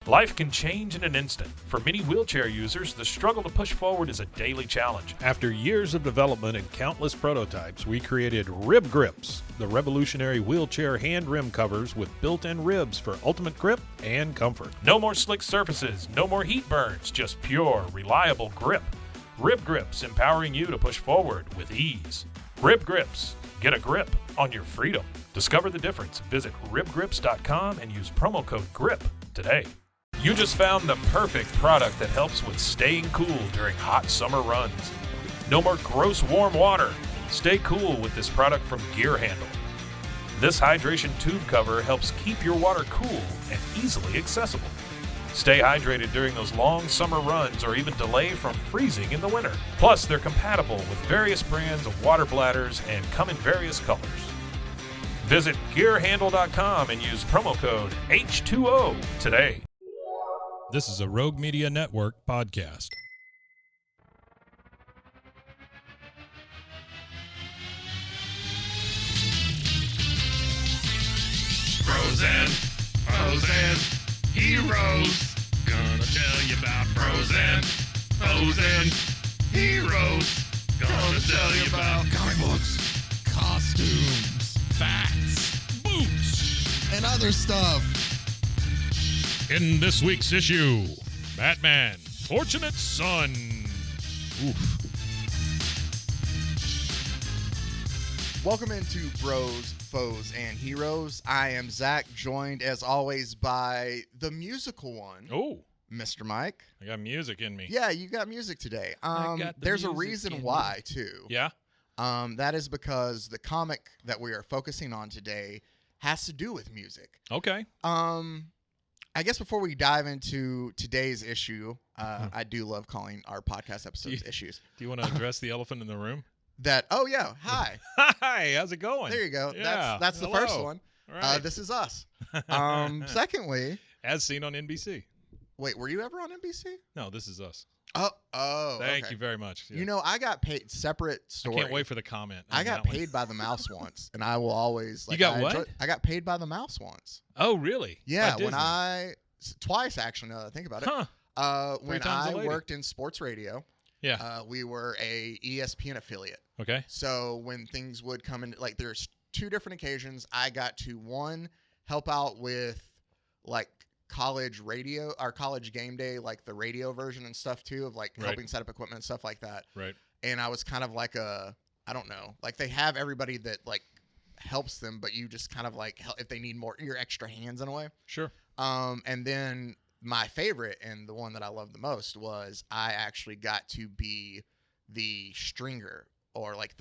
Life can change in an instant. For many wheelchair users, the struggle to push forward is a daily challenge. After years of development and countless prototypes, we created Rib Grips, the revolutionary wheelchair hand rim covers with built-in ribs for ultimate grip and comfort. No more slick surfaces, no more heat burns, just pure, reliable grip. Rib Grips, empowering you to push forward with ease. Rib Grips, get a grip on your freedom. Discover the difference. Visit ribgrips.com and use promo code GRIP today. You just found the perfect product that helps with staying cool during hot summer runs. No more gross warm water. Stay cool with this product from Gear Handle. This hydration tube cover helps keep your water cool and easily accessible. Stay hydrated during those long summer runs or even delay from freezing in the winter. Plus, they're compatible with various brands of water bladders and come in various colors. Visit gearhandle.com and use promo code H2O today. This is a Rogue Media Network podcast. Frozen heroes. Gonna tell you about frozen heroes. Gonna tell you about comic books, costumes, facts, boots, and other stuff. In this week's issue, Batman, Fortunate Son. Oof. Welcome into Bros, Foes, and Heroes. I am Zach, joined as always by the musical one, Oh, Mr. Mike. I got music in me. Yeah, you got music today. I got the there's a music reason in why, too. Yeah? That is because the comic that we are focusing on today has to do with music. Okay. I guess before we dive into today's issue, I do love calling our podcast episodes issues. Do you want to address the elephant in the room? Oh yeah, hi. Hi, how's it going? There you go. Yeah. That's the first one. All right. This is us. Secondly, As seen on NBC. wait, were you ever on NBC? No, this is us. Oh. Thank okay. you very much. Yeah. You know, I got paid separate story. I can't wait for the comment. I got paid by the mouse once, and I will always. You got what? I got paid by the mouse once. Oh, really? Yeah, By Disney? twice actually. Now that I think about it. Huh. When times a I lady. worked in sports radio, Yeah. we were a ESPN affiliate. Okay. So when things would come in, like there's two different occasions, I got to one help out with like college radio or college game day, like the radio version and stuff too, of like Right. helping set up equipment and stuff like that. Right. And I was kind of like I don't know, like they have everybody that like helps them, but you just kind of like if they need more, your extra hands in a way. Sure. And then my favorite and the one that I loved the most was I actually got to be the stringer, or like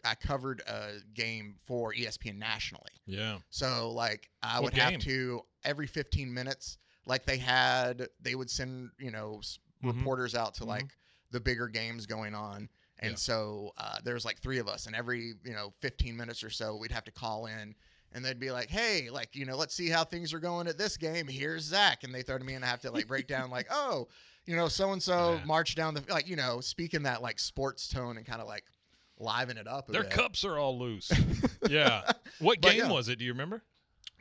I covered a game for ESPN nationally. Yeah. So like I What would have game? to every 15 minutes, like they would send, Mhm. reporters out to like the bigger games going on. And Yeah. so there's like three of us, and every, 15 minutes or so we'd have to call in, and they'd be like, hey, like, let's see how things are going at this game. Here's Zach. And they throw to me, and I have to like break down like, oh, so-and-so Man. marched down the, like, speak in that like sports tone and kind of like liven it up a Their bit. cups are all loose. Yeah. What But game yeah. was it? Do you remember?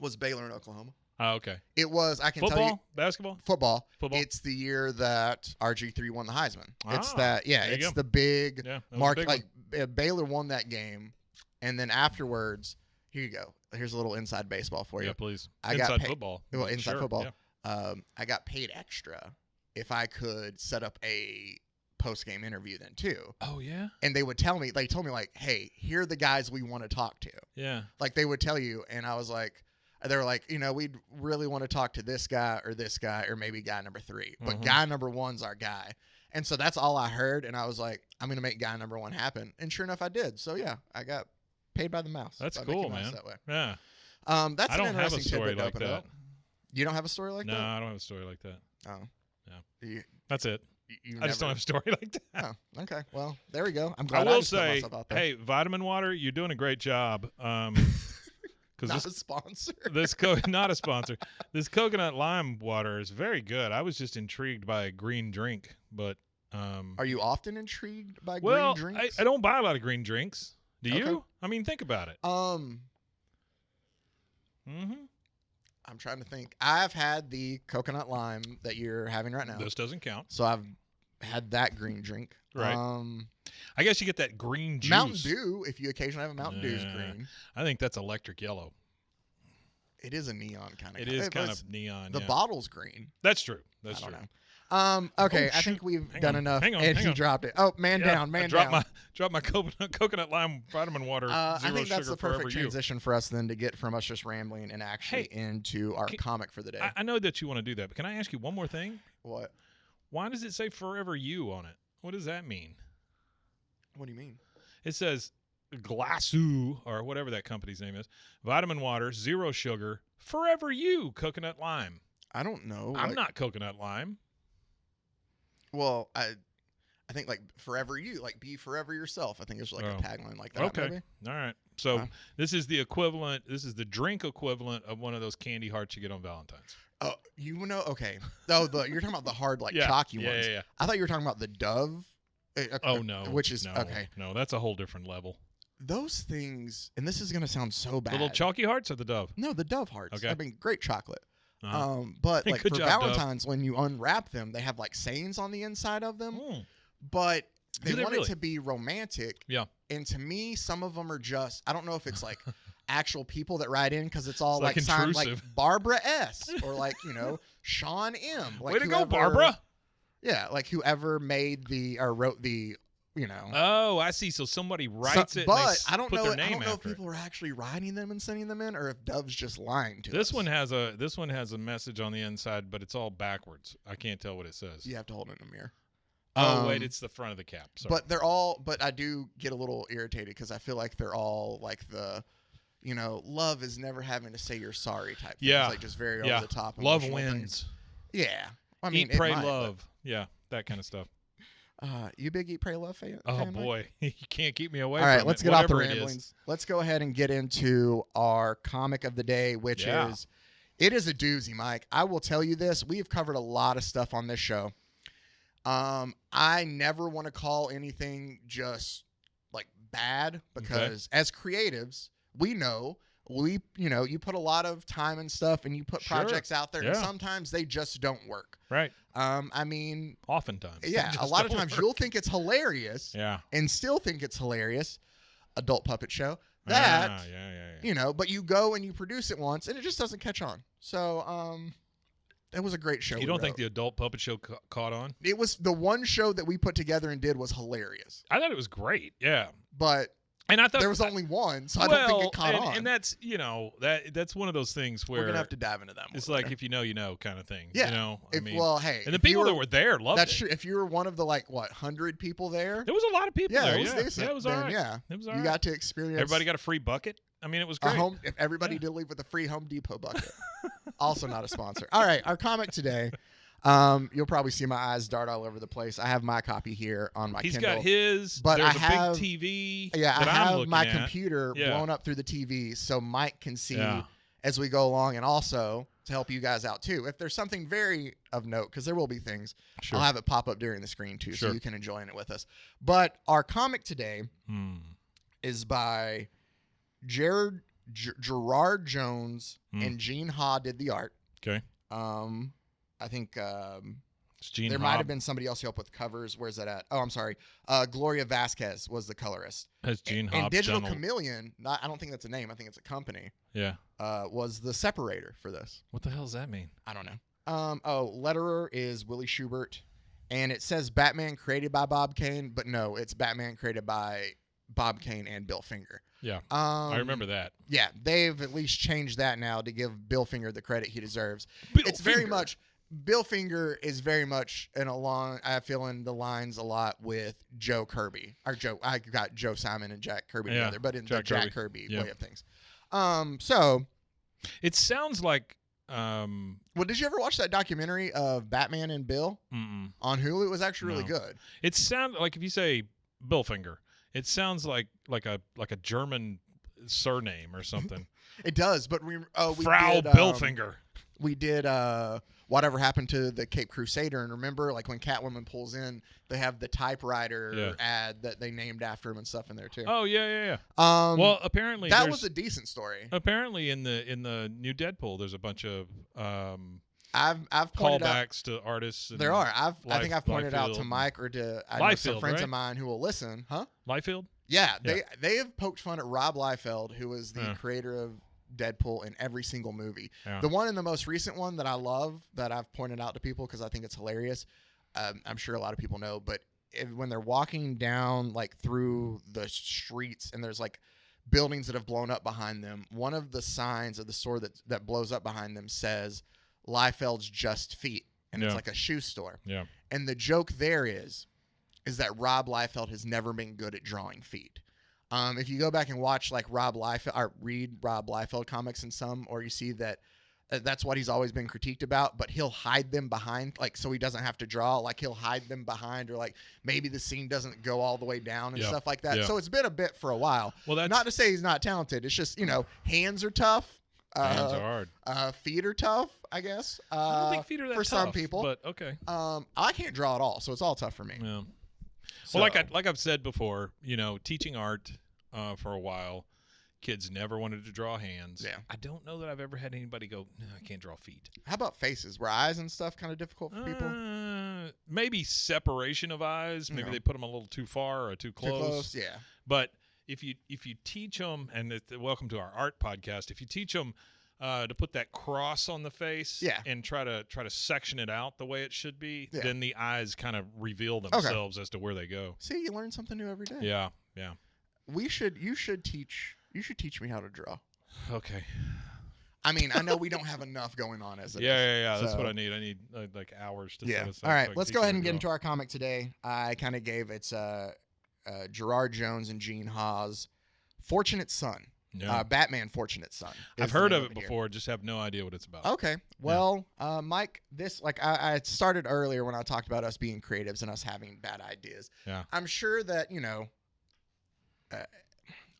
Was Baylor in Oklahoma. Oh, okay. It was, I can tell you, Football? Basketball? football. Football? It's the year that RG3 won the Heisman. It's Ah, that, yeah, there you it's go. the big Yeah. that was a mark. big Like Baylor won that game, and then afterwards, here you go. Here's a little inside baseball for one. you. Yeah, please. I got Inside paid- football. Well, inside Sure, football. yeah. I got paid extra if I could set up a post-game interview then too. Oh, yeah? And they told me like, hey, here are the guys we want to talk to. Yeah. Like they would tell you, and I was like, they were like, we'd really want to talk to this guy or maybe guy number 3, but Mhm. guy number 1's our guy. And so that's all I heard, and I was like, I'm gonna make guy number 1 happen. And sure enough, I did. So yeah, I got paid by the mouse. That's by cool, Mickey Mouse man. That way. Yeah. That's I an don't have a interesting story tidbit to like open it that. up. You don't have a story like No, that? I don't have a story like that. Oh. Yeah. You, That's it. you I just don't have a story like that. Oh, okay. Well, there we go. I'm I glad I will just put say, myself out there. hey, Vitamin Water, you're doing a great job. Because Not a sponsor. not a sponsor. This coconut lime water is very good. I was just intrigued by a green drink, but Are you often intrigued by well, green drinks? I don't buy a lot of green drinks. Do Okay. you? I mean, think about it. Mm-hmm. I'm trying to think. I've had the coconut lime that you're having right now. This doesn't count. So I've had that green drink. Right. I guess you get that green juice. Mountain Dew, if you occasionally have a Mountain Dew, is green. I think that's electric yellow. It is a neon kind of. It is kind of neon. The bottle's green. That's true. That's I true. don't know. Okay, Oh, I think we've done enough. Hang on, and hang he on. dropped it. Oh, man down. Drop my coconut lime vitamin water. I Zero think that's sugar the forever perfect you. transition for us then to get from us just rambling and actually into our comic for the day. I know that you want to do that, but can I ask you one more thing? What? Why does it say Forever You on it? What does that mean? What do you mean? It says Glassoo, or whatever that company's name is, vitamin water, zero sugar, Forever You, coconut lime. I don't know. I'm not coconut lime. Well, I think like forever you, like be forever yourself. I think it's like a tagline like that. Okay. Maybe. All right. So this is the equivalent. This is the drink equivalent of one of those candy hearts you get on Valentine's. Oh, you know? Okay. Oh, you're talking about the hard, like chalky ones. Yeah. I thought you were talking about the Dove. Oh no. Which is no, okay. No, that's a whole different level. Those things, and this is gonna sound so bad. Little chalky hearts or the Dove? No, the Dove hearts. Okay. I mean, great chocolate. Uh-huh. But like Good for job, Valentine's, when you unwrap them, they have like sayings on the inside of them. But they Do they want really? it to be romantic. Yeah. And to me, some of them are just, I don't know if it's like actual people that write in because it's all It's, like, like signed like intrusive. Barbara S. or like, Sean M. Like Way to go, Barbara. Yeah, like whoever made or wrote the, Oh, I see. So somebody writes it. But and I don't put know. Their I name don't know if after it. people are actually writing them and sending them in, or if Dove's just lying to us. This one has a message on the inside, but it's all backwards. I can't tell what it says. You have to hold it in a mirror. Oh, wait, it's the front of the cap. Sorry. But I do get a little irritated because I feel like they're all like the, love is never having to say you're sorry type. Yeah. Things, like just very over the top. Love emotional wins. things. Yeah. I mean, Eat, pray, it might, love. Yeah, that kind of stuff. You big Eat, Pray, Love fan? Oh, fan, boy. You can't keep me away all from right, it. let's get off the whatever it is. ramblings. Let's go ahead and get into our comic of the day, which is a doozy, Mike. I will tell you this. We've covered a lot of stuff on this show. I never want to call anything just like bad because as creatives, we know you put a lot of time and stuff and you put projects out there and sometimes they just don't work. Right. I mean, oftentimes. Yeah, a lot of times you'll think it's hilarious. Yeah. And still think it's hilarious. Adult puppet show. That, but you go and you produce it once and it just doesn't catch on. So, it was a great show. You don't think the adult puppet show caught on? It was the one show that we put together and did was hilarious. I thought it was great. Yeah. But and I thought there was only one, so I don't think it caught on. And that's that's one of those things where we're gonna have to dive into that more. It's like if you know kind of thing. Yeah. I mean, hey, and the people that were there loved that's it. True. If you were one of the 100 people there, there was a lot of people there. It was decent. Yeah, it was all right. Yeah, it was all you right. got to experience. Everybody got a free bucket. I mean, it was great. If everybody did leave with a free Home Depot bucket. Also not a sponsor. All right, our comic today. You'll probably see my eyes dart all over the place. I have my copy here on my Kindle. He's got his, but there's I have a big TV. Yeah, that I I'm have looking my at. computer blown up through the TV so Mike can see Yeah. as we go along, and also to help you guys out too. If there's something very of note, because there will be things, Sure. I'll have it pop up during the screen too, Sure. so you can enjoy it with us. But our comic today is by Gerard Jones and Gene Ha did the art. Okay. I think It's Gene there Ha. might have been somebody else help with covers. Where's that at? Oh, I'm sorry. Gloria Vasquez was the colorist. Has Gene Ha And Digital done Chameleon, I don't think that's a name. I think it's a company. Yeah. Was the separator for this. What the hell does that mean? I don't know. Letterer is Willie Schubert, and it says Batman created by Bob Kane, but no, it's Batman created by Bob Kane and Bill Finger. Yeah. I remember that. Yeah, they've at least changed that now to give Bill Finger the credit he deserves. It's very Finger. much Bill Finger is very much I feel in the lines a lot with Joe Kirby. I got Joe Simon and Jack Kirby together, but in the Jack Kirby way of things. So it sounds like well, did you ever watch that documentary of Batman and Bill on Hulu? It was actually really good. It sounds like if you say Bill Finger, it sounds like a German surname or something. It does, but we Frau did, Billfinger. We did Whatever Happened to the Cape Crusader, and remember, like when Catwoman pulls in, they have the typewriter ad that they named after him and stuff in there too. Oh yeah. Well, apparently that was a decent story. Apparently, in the new Deadpool, there's a bunch of I've pointed callbacks to artists. And there are. I think I've pointed out to Liefeld Mike or to some friends of mine who will listen. Huh? Liefeld? Yeah, they have poked fun at Rob Liefeld, who was the creator of Deadpool in every single movie. Yeah. The one in the most recent one that I love, that I've pointed out to people because I think it's hilarious. I'm sure a lot of people know, but when they're walking down like through the streets and there's like buildings that have blown up behind them, one of the signs of the store that blows up behind them says Liefeld's Just Feet, and it's like a shoe store. Yeah. And the joke there is that Rob Liefeld has never been good at drawing feet. If you go back and watch like Rob Liefeld or read Rob Liefeld comics in some, or you see that that's what he's always been critiqued about, but he'll hide them behind, like, so he doesn't have to draw, like he'll hide them behind, or like maybe the scene doesn't go all the way down and stuff like that. Yeah. So it's been a bit for a while. Well, that's not to say he's not talented. It's just, hands are tough. Hands are hard. Feet are tough, I guess. I don't think feet are that for tough, some people, but okay. I can't draw at all, so it's all tough for me. Yeah. So, well, like I've said before, teaching art for a while, kids never wanted to draw hands. Yeah. I don't know that I've ever had anybody go, no, I can't draw feet. How about faces? Were eyes and stuff kind of difficult for people? Maybe separation of eyes. Maybe they put them a little too far or too close. Too close, yeah. But if you teach them, and welcome to our art podcast, if you teach them to put that cross on the face and try to section it out the way it should be, then the eyes kind of reveal themselves as to where they go. See, you learn something new every day. Yeah. You should teach me how to draw. Okay. I mean, I know we don't have enough going on as it is. Yeah. So, that's what I need. I need like hours to set aside. All right, let's go ahead and get into our comic today. I kind of gave it's Gerard Jones and Gene Haas, Fortunate Son. Yeah. Batman Fortunate Son. I've heard of it before, just have no idea what it's about. Okay. Well, Mike, this, like I started earlier when I talked about us being creatives and us having bad ideas. Yeah. I'm sure that,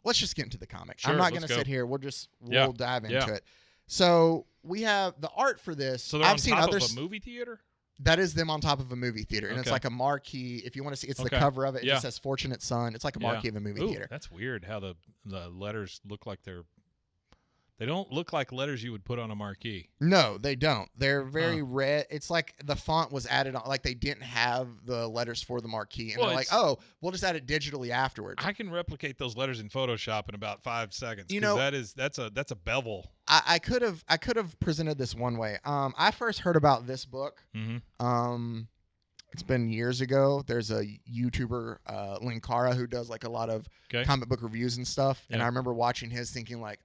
let's just get into the comic. Sure, I'm not going to sit here. We'll dive into it. So we have the art for this. So they're on top of a movie theater? That is them on top of a movie theater. And it's like a marquee. If you want to see, it's the cover of it. It just says Fortunate Son. It's like a marquee of a movie theater. That's weird how the letters look like they don't look like letters you would put on a marquee. No, they don't. They're very red. It's like the font was added on, like they didn't have the letters for the marquee. And they're like, oh, we'll just add it digitally afterwards. I can replicate those letters in Photoshop in about 5 seconds. That's a bevel. I could have presented this one way. I first heard about this book. Mm-hmm. It's been years ago. There's a YouTuber, Linkara, who does like a lot of comic book reviews and stuff. Yeah. And I remember watching his thinking like,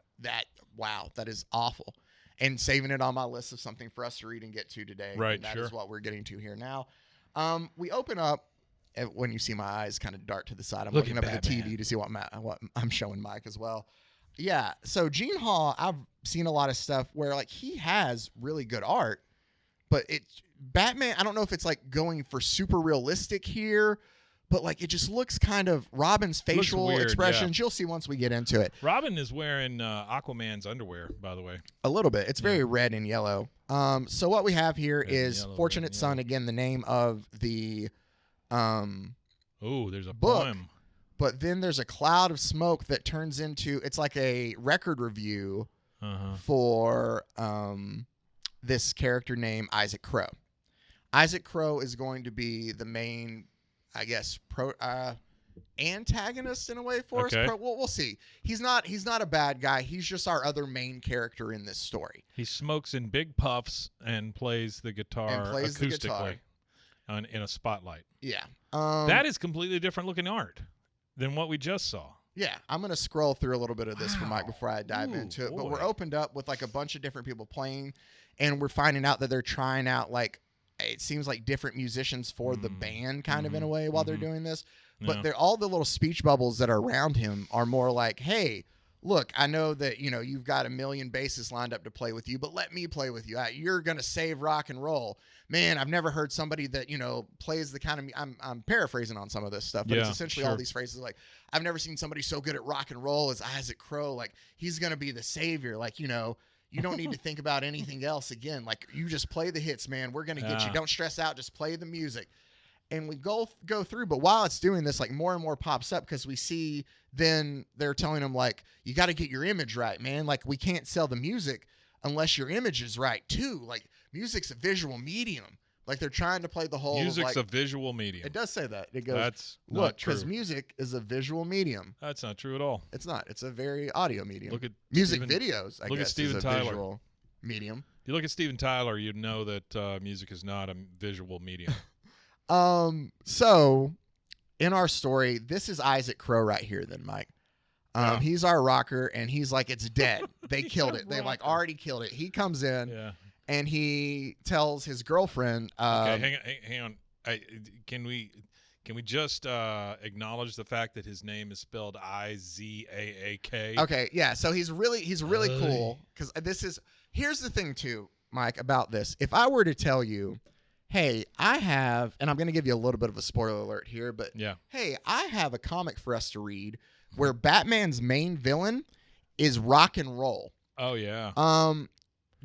wow, that is awful. And saving it on my list of something for us to read and get to today. Right, and that is what we're getting to here now. We open up, when you see my eyes kind of dart to the side, I'm looking up at the TV to see what I'm showing Mike as well. Yeah, so Gene Hall, I've seen a lot of stuff where like he has really good art, but Batman, I don't know if it's like going for super realistic here, but like it just looks kind of Robin's facial expressions. You'll see once we get into it. Robin is wearing Aquaman's underwear, by the way. A little bit. It's very red and yellow. So what we have here is Fortunate Son. Again, the name of the there's a book. Poem. But then there's a cloud of smoke that turns into, it's like a record review for this character named Isaac Crow. Isaac Crow is going to be the main, I guess, antagonist in a way for us. We'll see. He's not a bad guy. He's just our other main character in this story. He smokes in big puffs and plays the guitar acoustically in a spotlight. Yeah. That is completely different looking art than what we just saw. Yeah, I'm going to scroll through a little bit of this for Mike before I dive into it. Boy. But we're opened up with like a bunch of different people playing, and we're finding out that they're trying out like, it seems like different musicians for the band kind of in a way while they're doing this. But they're all the little speech bubbles that are around him are more like, hey, look, I know that, you've got a million bassists lined up to play with you, but let me play with you. You're going to save rock and roll. Man, I've never heard somebody that, plays the kind of, I'm paraphrasing on some of this stuff, but it's essentially all these phrases like, I've never seen somebody so good at rock and roll as Isaac Crow. Like, he's going to be the savior. Like, You don't need to think about anything else again. Like, you just play the hits, man. We're going to get you. Don't stress out. Just play the music. And we go through. But while it's doing this, like, more and more pops up because we see then they're telling him, like, you got to get your image right, man. Like, we can't sell the music unless your image is right, too. Like, music's a visual medium. Like, they're trying to play the whole music's a visual medium. It does say that. It goes, that's look, because music is a visual medium. That's not true at all. It's not. It's a very audio medium. Look at music videos. Look at Steven Tyler. Visual medium. If you look at Steven Tyler, you'd know that music is not a visual medium. So in our story, this is Isaac Crow right here. Then Mike. He's our rocker, and he's like, it's dead. They killed it. They like already killed it. He comes in. Yeah. And he tells his girlfriend. Okay, hang on. Can we just acknowledge the fact that his name is spelled Izaak? Okay, yeah. So he's really cool because here's the thing too, Mike, about this. If I were to tell you, hey, I have, and I'm going to give you a little bit of a spoiler alert here, but hey, I have a comic for us to read where Batman's main villain is rock and roll. Oh yeah.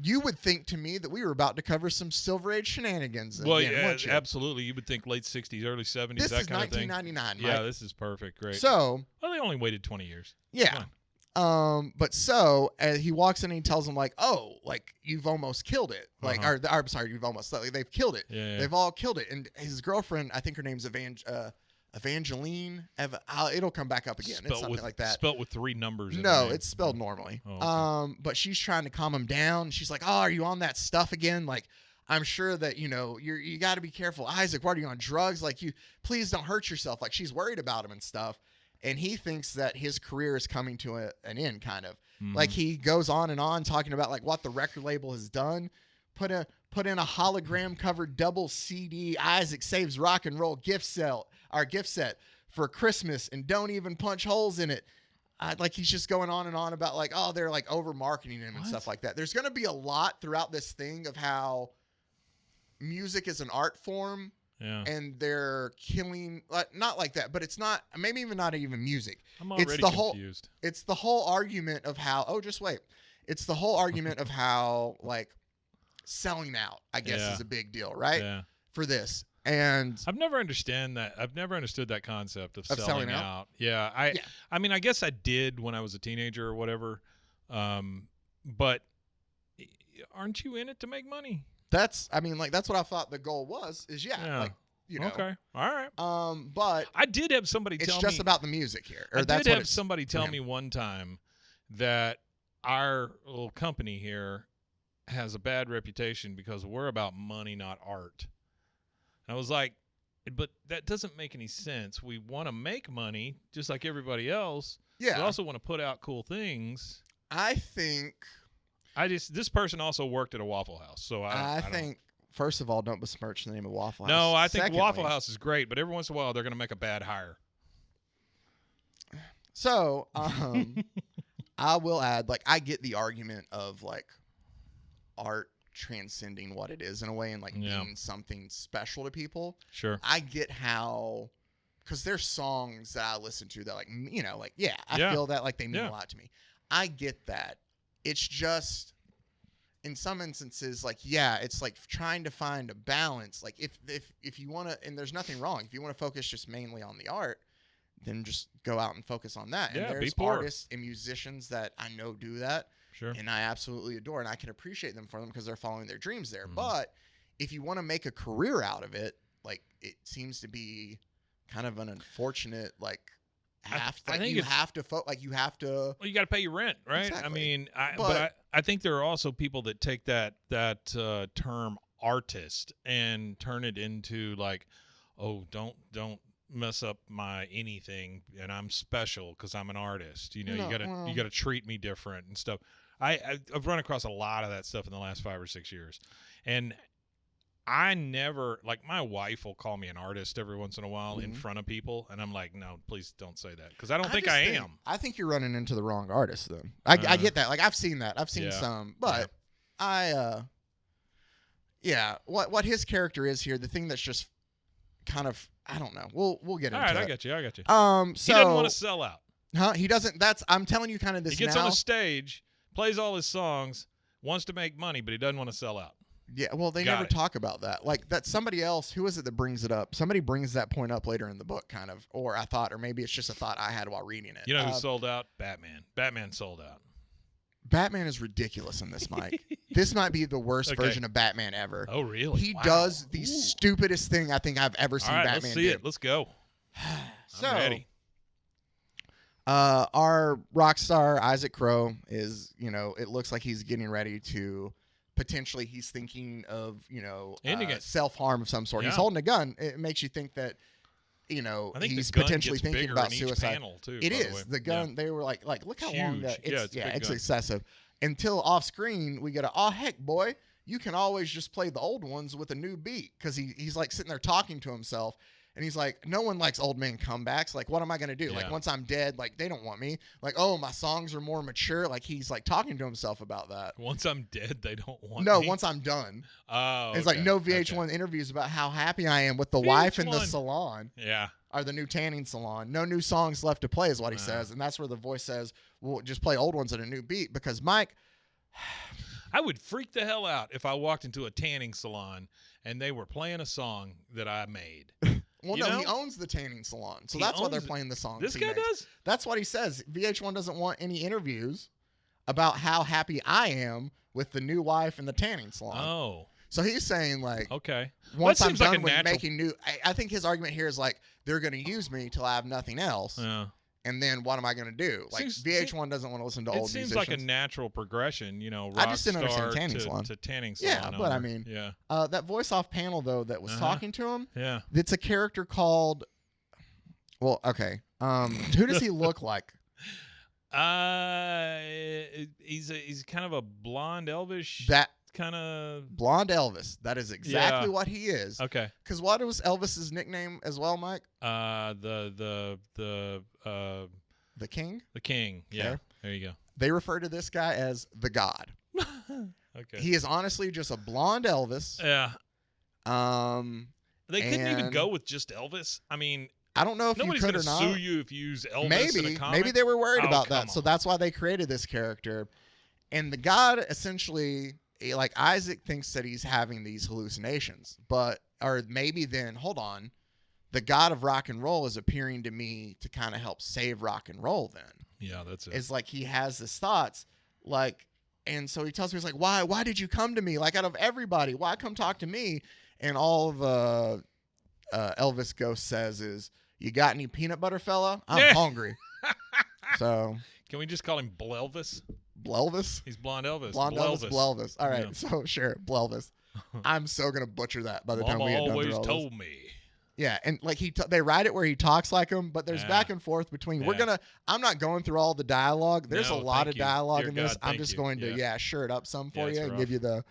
You would think to me that we were about to cover some Silver Age shenanigans. Well, yeah, absolutely. You would think late 60s, early 70s, this that is kind of thing. 1999, Mike. Yeah, this is perfect. Great. So, well, they only waited 20 years. Yeah. But he walks in and he tells them, like, oh, like, you've almost killed it. Like, I'm sorry, you've almost, like, they've killed it. Yeah. They've all killed it. And his girlfriend, I think her name's Evangeline. It'll come back up again. It's something like that. Spelled with 3 numbers. No, it's spelled normally. Oh, okay. But she's trying to calm him down. She's like, "Oh, are you on that stuff again? Like, I'm sure that you got to be careful, Isaac. What are you on drugs? Like, please don't hurt yourself." Like, she's worried about him and stuff. And he thinks that his career is coming to an end, kind of. Mm-hmm. Like, he goes on and on talking about like what the record label has done. Put in a hologram covered double CD Isaac Saves Rock and Roll gift set for Christmas, and don't even punch holes in it. Like, he's just going on and on about like, oh, they're like over marketing him and stuff like that. There's going to be a lot throughout this thing of how music is an art form. Yeah. And they're killing, not like that, but it's not, maybe even not even music. I'm already confused. It's the whole argument of how, just wait. It's the whole argument of how, like, selling out, I guess, is a big deal, right? Yeah. For this. And I've never understood that concept of selling out. Yeah. I mean, I guess I did when I was a teenager or whatever. But aren't you in it to make money? That's what I thought the goal was, like, Okay. All right. But I did have somebody tell me. It's just about the music here. I did have somebody tell me one time that our little company here has a bad reputation because we're about money, not art. And I was like, but that doesn't make any sense. We want to make money just like everybody else. Yeah. We also want to put out cool things. I think... this person also worked at a Waffle House, so I think, first of all, don't besmirch the name of Waffle House. No, I think Waffle House is great, but every once in a while they're going to make a bad hire. So, I will add, like, I get the argument of, like, art transcending what it is in a way and, like, being something special to people. Sure. I get how, because there's songs that I listen to that, like, I feel that, like, they mean a lot to me. I get that. It's just, in some instances, like, it's like trying to find a balance. Like, if you want to, and there's nothing wrong, if you want to focus just mainly on the art, then just go out and focus on that. Yeah, and there's artists and musicians that I know do that. Sure. And I absolutely adore, and I can appreciate them for them because they're following their dreams there. Mm-hmm. But if you want to make a career out of it, like, it seems to be kind of an unfortunate, like, you have to. Well, you got to pay your rent, right? Exactly. I mean, I think there are also people that take that term artist and turn it into like, oh, don't mess up my anything, and I'm special because I'm an artist. You got to treat me different and stuff. I've run across a lot of that stuff in the last 5 or 6 years, and I never, like, my wife will call me an artist every once in a while in front of people, and I'm like, no, please don't say that, because I don't think I am. I think you're running into the wrong artist, then. I get that. Like, I've seen that. I've seen some, but what his character is here, the thing that's just kind of, I don't know. We'll get into it. All right, I got you. So he doesn't want to sell out. Huh? He doesn't. I'm telling you kind of this. He gets on a stage, plays all his songs, wants to make money, but he doesn't want to sell out. Yeah, well, they never talk about that. Like, that's somebody else. Who is it that brings it up? Somebody brings that point up later in the book, kind of. Or I thought, or maybe it's just a thought I had while reading it. You know who sold out? Batman. Batman sold out. Batman is ridiculous in this, Mike. This might be the worst version of Batman ever. Oh, really? He does the stupidest thing I think I've ever seen Batman do. Let's see it. Let's go. So, I'm ready. Our rock star, Isaac Crow, is, it looks like he's getting ready to... Potentially, he's thinking of, self-harm of some sort. Yeah. He's holding a gun. It makes you think that, he's potentially thinking about suicide. Too, it is. The gun, they were like, look how long that it's excessive. Until off screen, we get heck, boy, you can always just play the old ones with a new beat. Because he's like sitting there talking to himself. And he's like, no one likes old man comebacks. Like, what am I going to do? Yeah. Like, once I'm dead, like, they don't want me. Like, oh, my songs are more mature. Like, he's, like, talking to himself about that. Once I'm dead, they don't want me? No, once I'm done. Oh, It's like no VH1 interviews about how happy I am with the wife in the salon. Yeah. Or the new tanning salon. No new songs left to play is what he says. And that's where the voice says, well, just play old ones at a new beat. Because, Mike... I would freak the hell out if I walked into a tanning salon and they were playing a song that I made. Well, he owns the tanning salon, so that's why they're playing the song. This guy does? That's what he says. VH1 doesn't want any interviews about how happy I am with the new wife in the tanning salon. Oh. So he's saying, like, okay, once I'm done with making new... I think his argument here is, like, they're going to use me till I have nothing else. Yeah. And then what am I going to do? Like, VH1 doesn't want to listen to old musicians. It seems like a natural progression, rock I just didn't understand tanning salon. To tanning salon. Yeah, but I mean, that voice off panel, though, that was talking to him, it's a character called, well, okay. Who does he look like? He's kind of a blonde, elvish. That kind of blonde Elvis. That is exactly what he is. Okay. Because what was Elvis's nickname as well, Mike? The King. The King. Yeah. Okay. There you go. They refer to this guy as the God. Okay. He is honestly just a blonde Elvis. Yeah. They couldn't even go with just Elvis. I mean, I don't know if you could or not. Sue you if you use Elvis in a comic. Maybe they were worried about that, so that's why they created this character. And the God essentially, like, Isaac thinks that he's having these hallucinations, or maybe then, hold on, the God of rock and roll is appearing to me to kind of help save rock and roll then. Yeah, that's it. It's like he has his thoughts, like, and so he tells me, he's like, why did you come to me? Like, out of everybody, why come talk to me? And all the Elvis ghost says is, you got any peanut butter, fella? I'm hungry. So can we just call him Blelvis? Blelvis? He's blonde Elvis. Blonde Elvis, Blelvis. All right, so sure, Blelvis. I'm so gonna butcher that by the time we get done. Always told me. Yeah, and like they write it where he talks like him, but there's back and forth between. I'm not going through all the dialogue. There's a lot of dialogue in this. I'm just going to shirt it up some for you and give you the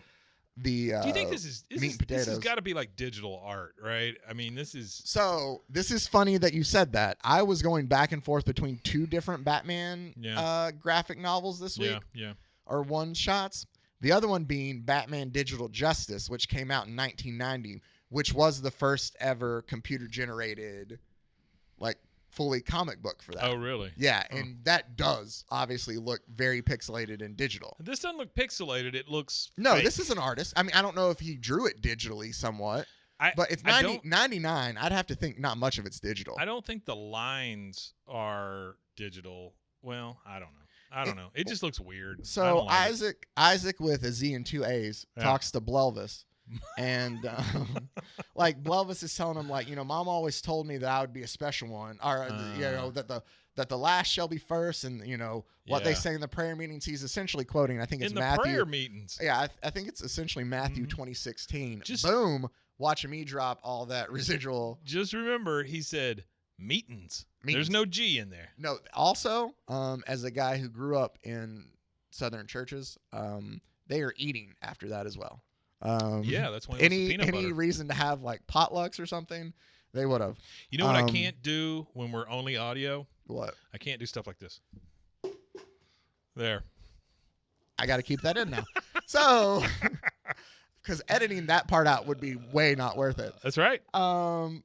do you think this is meat and potatoes. This has got to be like digital art, right? I mean, this is funny that you said that. I was going back and forth between two different Batman graphic novels this week. Yeah. Or one shots. The other one being Batman Digital Justice, which came out in 1990, which was the first ever computer generated, like, fully comic book for that. Oh, really? Yeah, and that does obviously look very pixelated and digital. This doesn't look pixelated. It looks fake. This is an artist. I mean, I don't know if he drew it digitally somewhat, but it's 99. I'd have to think not much of it's digital. I don't think the lines are digital. Well, I don't know. It just looks weird. So Isaac with a Z and two A's talks to Blelvis. And like Blelvis is telling him, like, Mom always told me that I would be a special one, or that the last shall be first, and what they say in the prayer meetings. He's essentially quoting, I think it's Matthew. In the prayer meetings. Yeah, I think it's essentially Matthew 20:16. Boom, watching me drop all that residual. Just remember, he said meetings. There's no G in there. No. Also, as a guy who grew up in Southern churches, they are eating after that as well. That's when any reason to have like potlucks or something, they would have. You know what I can't do when we're only audio? What? I can't do stuff like this. There. I got to keep that in now. So, because editing that part out would be way not worth it. That's right.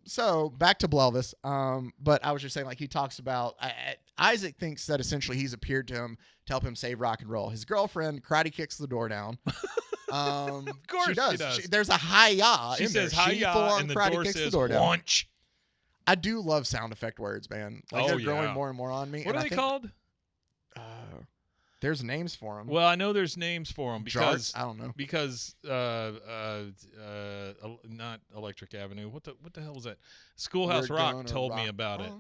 So back to Blelvis. But I was just saying, like, he talks about Isaac thinks that essentially he's appeared to him to help him save rock and roll. His girlfriend karate kicks the door down. Of course she does. There's a hi-ya She in says there. hi-ya, and the door kicks says the door down. launch. I do love sound effect words, man. Like they're growing more and more on me. What are they called? There's names for them. Well, I know there's names for them because I don't know. Because not Electric Avenue. What the hell was that? Schoolhouse Rock told me about it.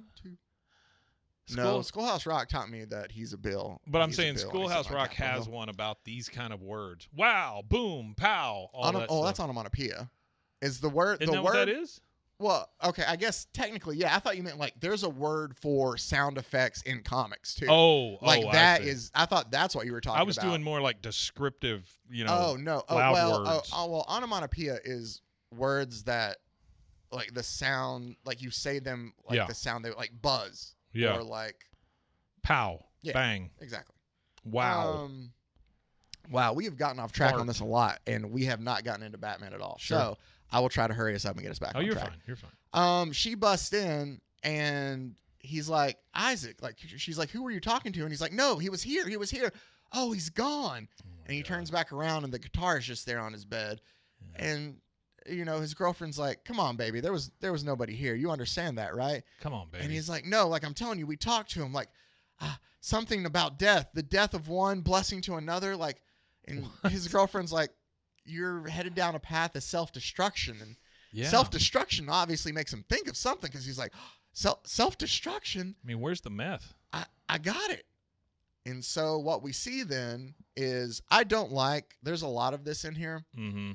Schoolhouse Rock taught me that he's a bill. But I'm saying Schoolhouse Rock has one about these kind of words. Wow, boom, pow. That's onomatopoeia. Is the word? Isn't that what that is? Well, okay, I guess technically, yeah. I thought you meant like there's a word for sound effects in comics too. I thought that's what you were talking about. I was doing more like descriptive, Oh no. Loud words. Well, onomatopoeia is words that like the sound, like you say them like the sound they like buzz. Yeah. Or like pow. Yeah, bang. Exactly. Wow. Wow, we have gotten off track on this a lot, and we have not gotten into Batman at all. Sure. So I will try to hurry us up and get us back on track. You're fine. She busts in, and he's like, Isaac. Like, she's like, who were you talking to? And he's like, no, he was here. Oh, he's gone. And he turns back around, and the guitar is just there on his bed. Yeah. And, his girlfriend's like, come on, baby. There was nobody here. You understand that, right? Come on, baby. And he's like, no, like, I'm telling you, we talked to him. Like, something about death. The death of one, blessing to another. Like, and his girlfriend's like, you're headed down a path of self-destruction. And self-destruction obviously makes him think of something because he's like, self-destruction? I mean, where's the meth? I got it. And so what we see then is there's a lot of this in here. Mm-hmm.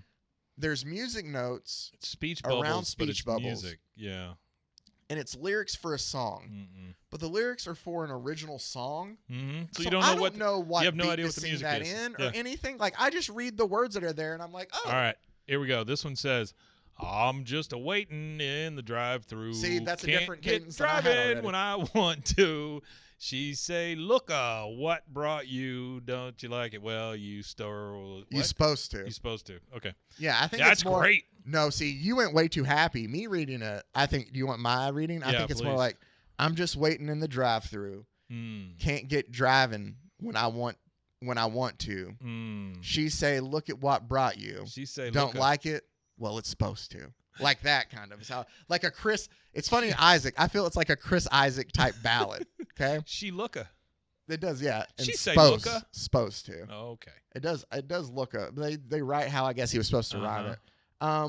There's music notes speech bubbles, around speech bubbles. Music. Yeah. And it's lyrics for a song. Mm-mm. But the lyrics are for an original song. Mm-hmm. So you don't know what you have no idea what the music that is. In or anything. Like, I just read the words that are there, and I'm like, oh. All right, here we go. This one says, I'm just a-waiting in the drive-through. See, that's Can't a different cadence than I had already. When I want to. She say, look, what brought you? Don't you like it? Well, you stole. You're supposed to. You're supposed to. Okay. Yeah, I think that's more, great. No, see, you went way too happy. Me reading it, I think, do you want my reading? I think it's more like, I'm just waiting in the drive-through. Can't get driving when I want to. She say, look at what brought you. She say, don't like it? Well, it's supposed to. Like that kind of. Like a Chris. It's funny, Isaac. I feel it's like a Chris Isaac type ballad. Okay. She looka. It does, yeah. And she say looka. Supposed to. Oh, okay. It does looka. They write how I guess he was supposed to rhyme it.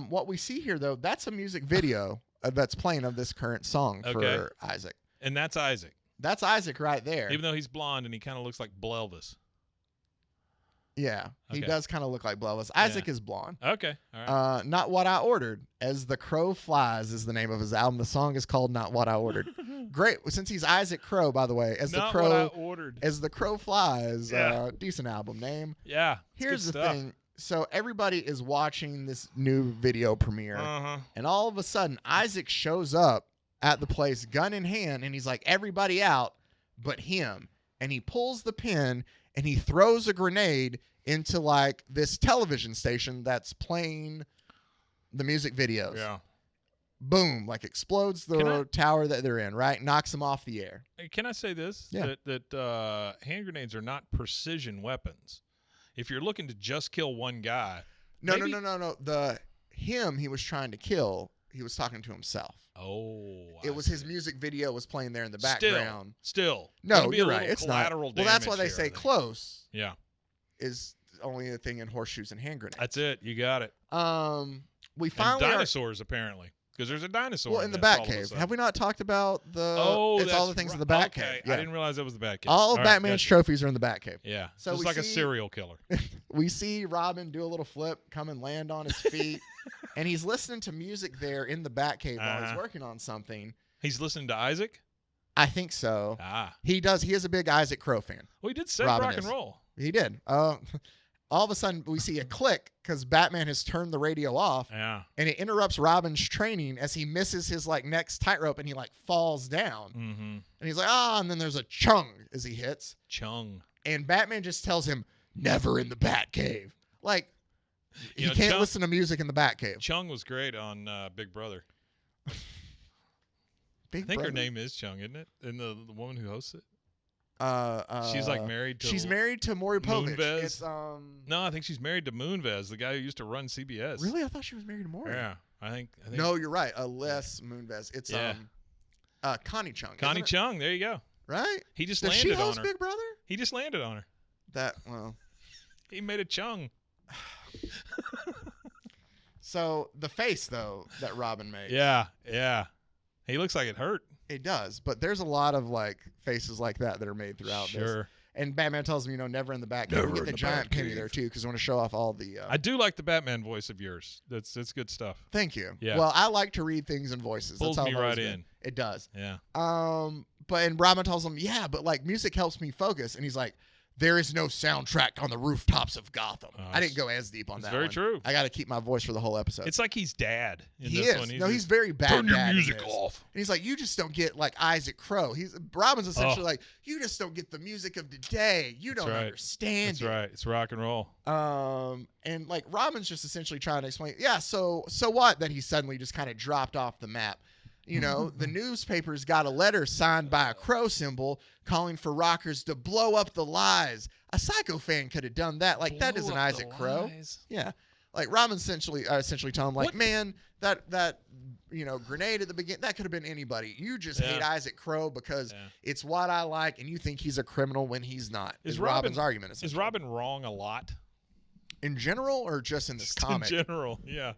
What we see here though, that's a music video that's playing of this current song for Isaac. And that's Isaac. That's Isaac right there. Even though he's blonde and he kind of looks like Blelvis. Yeah, he does kind of look like Blelvis. Isaac is blonde. Okay, all right. Not What I Ordered. As the Crow Flies is the name of his album. The song is called Not What I Ordered. Great, since he's Isaac Crow, by the way. As Not the Crow, What I Ordered. As the Crow Flies. Decent album name. Yeah. Here's the thing. So everybody is watching this new video premiere, and all of a sudden Isaac shows up at the place, gun in hand, and he's like, everybody out but him. And he pulls the pin and he throws a grenade into like this television station that's playing the music videos. Yeah. Boom, like explodes the tower that they're in, right? Knocks them off the air. Can I say this? Yeah. That hand grenades are not precision weapons. If you're looking to just kill one guy. No. Him he was trying to kill, he was talking to himself. Oh. It was his music video was playing there in the background. Still. No, you're right. It's not. Well, that's why they say close. Yeah. Is only a thing in horseshoes and hand grenades. That's it. You got it. We finally and dinosaurs apparently. Because there's a dinosaur. Well, in the Batcave. Have we not talked about the? It's all the things in the Batcave. Okay. Yeah. I didn't realize that was the Batcave. All of Batman's trophies are in the Batcave. Yeah. So it's like a serial killer. We see Robin do a little flip, come and land on his feet, and he's listening to music there in the Batcave while he's working on something. He's listening to Isaac? I think so. Ah. He does. He is a big Isaac Crow fan. Well, he did say Robin rock and roll. He did. All of a sudden, we see a click because Batman has turned the radio off. Yeah. And it interrupts Robin's training as he misses his like next tightrope and he like falls down. Mm-hmm. And he's like, and then there's a chung as he hits. Chung. And Batman just tells him, never in the Batcave. Like, you can't listen to music in the Batcave. Chung was great on Big Brother. I think her name is Chung, isn't it? And the woman who hosts it? She's like married to. She's married to Maury Povich. Moonves? It's No, I think she's married to Moonves, the guy who used to run CBS. Really, I thought she was married to Maury. Yeah, I think. No, you're right. Les Moonves. It's Connie Chung. Connie Chung. There you go. Right? He just Does landed she on host her. Big Brother? He just landed on her. He made a Chung. So the face though that Robin made. Yeah. He looks like it hurt. It does, but there's a lot of like faces like that are made throughout this. And Batman tells him, never in the back. Never get the giant penny there too, because I want to show off all the. I do like the Batman voice of yours. That's good stuff. Thank you. Yeah. Well, I like to read things in voices. Pulls That's how me right in. It does. Yeah. And Robin tells him, but like music helps me focus, and he's like, there is no soundtrack on the rooftops of Gotham. I didn't go as deep on that. Very true. I got to keep my voice for the whole episode. It's like he's dad. He is. He's very bad. Turn your music off. And he's like, you just don't get like Isaac Crow. Robin's essentially like, you just don't get the music of today. You don't understand. That's right. It's rock and roll. And like Robin's just essentially trying to explain. Yeah. So what? That he suddenly just kind of dropped off the map. The newspapers got a letter signed by a crow symbol calling for rockers to blow up the lies. A Psycho fan could have done that. Like, that isn't Isaac Crow. Yeah. Like, Robin essentially telling him, like, man, that grenade at the beginning, that could have been anybody. You just hate Isaac Crow because it's what I like, and you think he's a criminal when he's not. Is Robin's argument, essentially. Is Robin wrong a lot? In general or just in this comic? In general, yeah.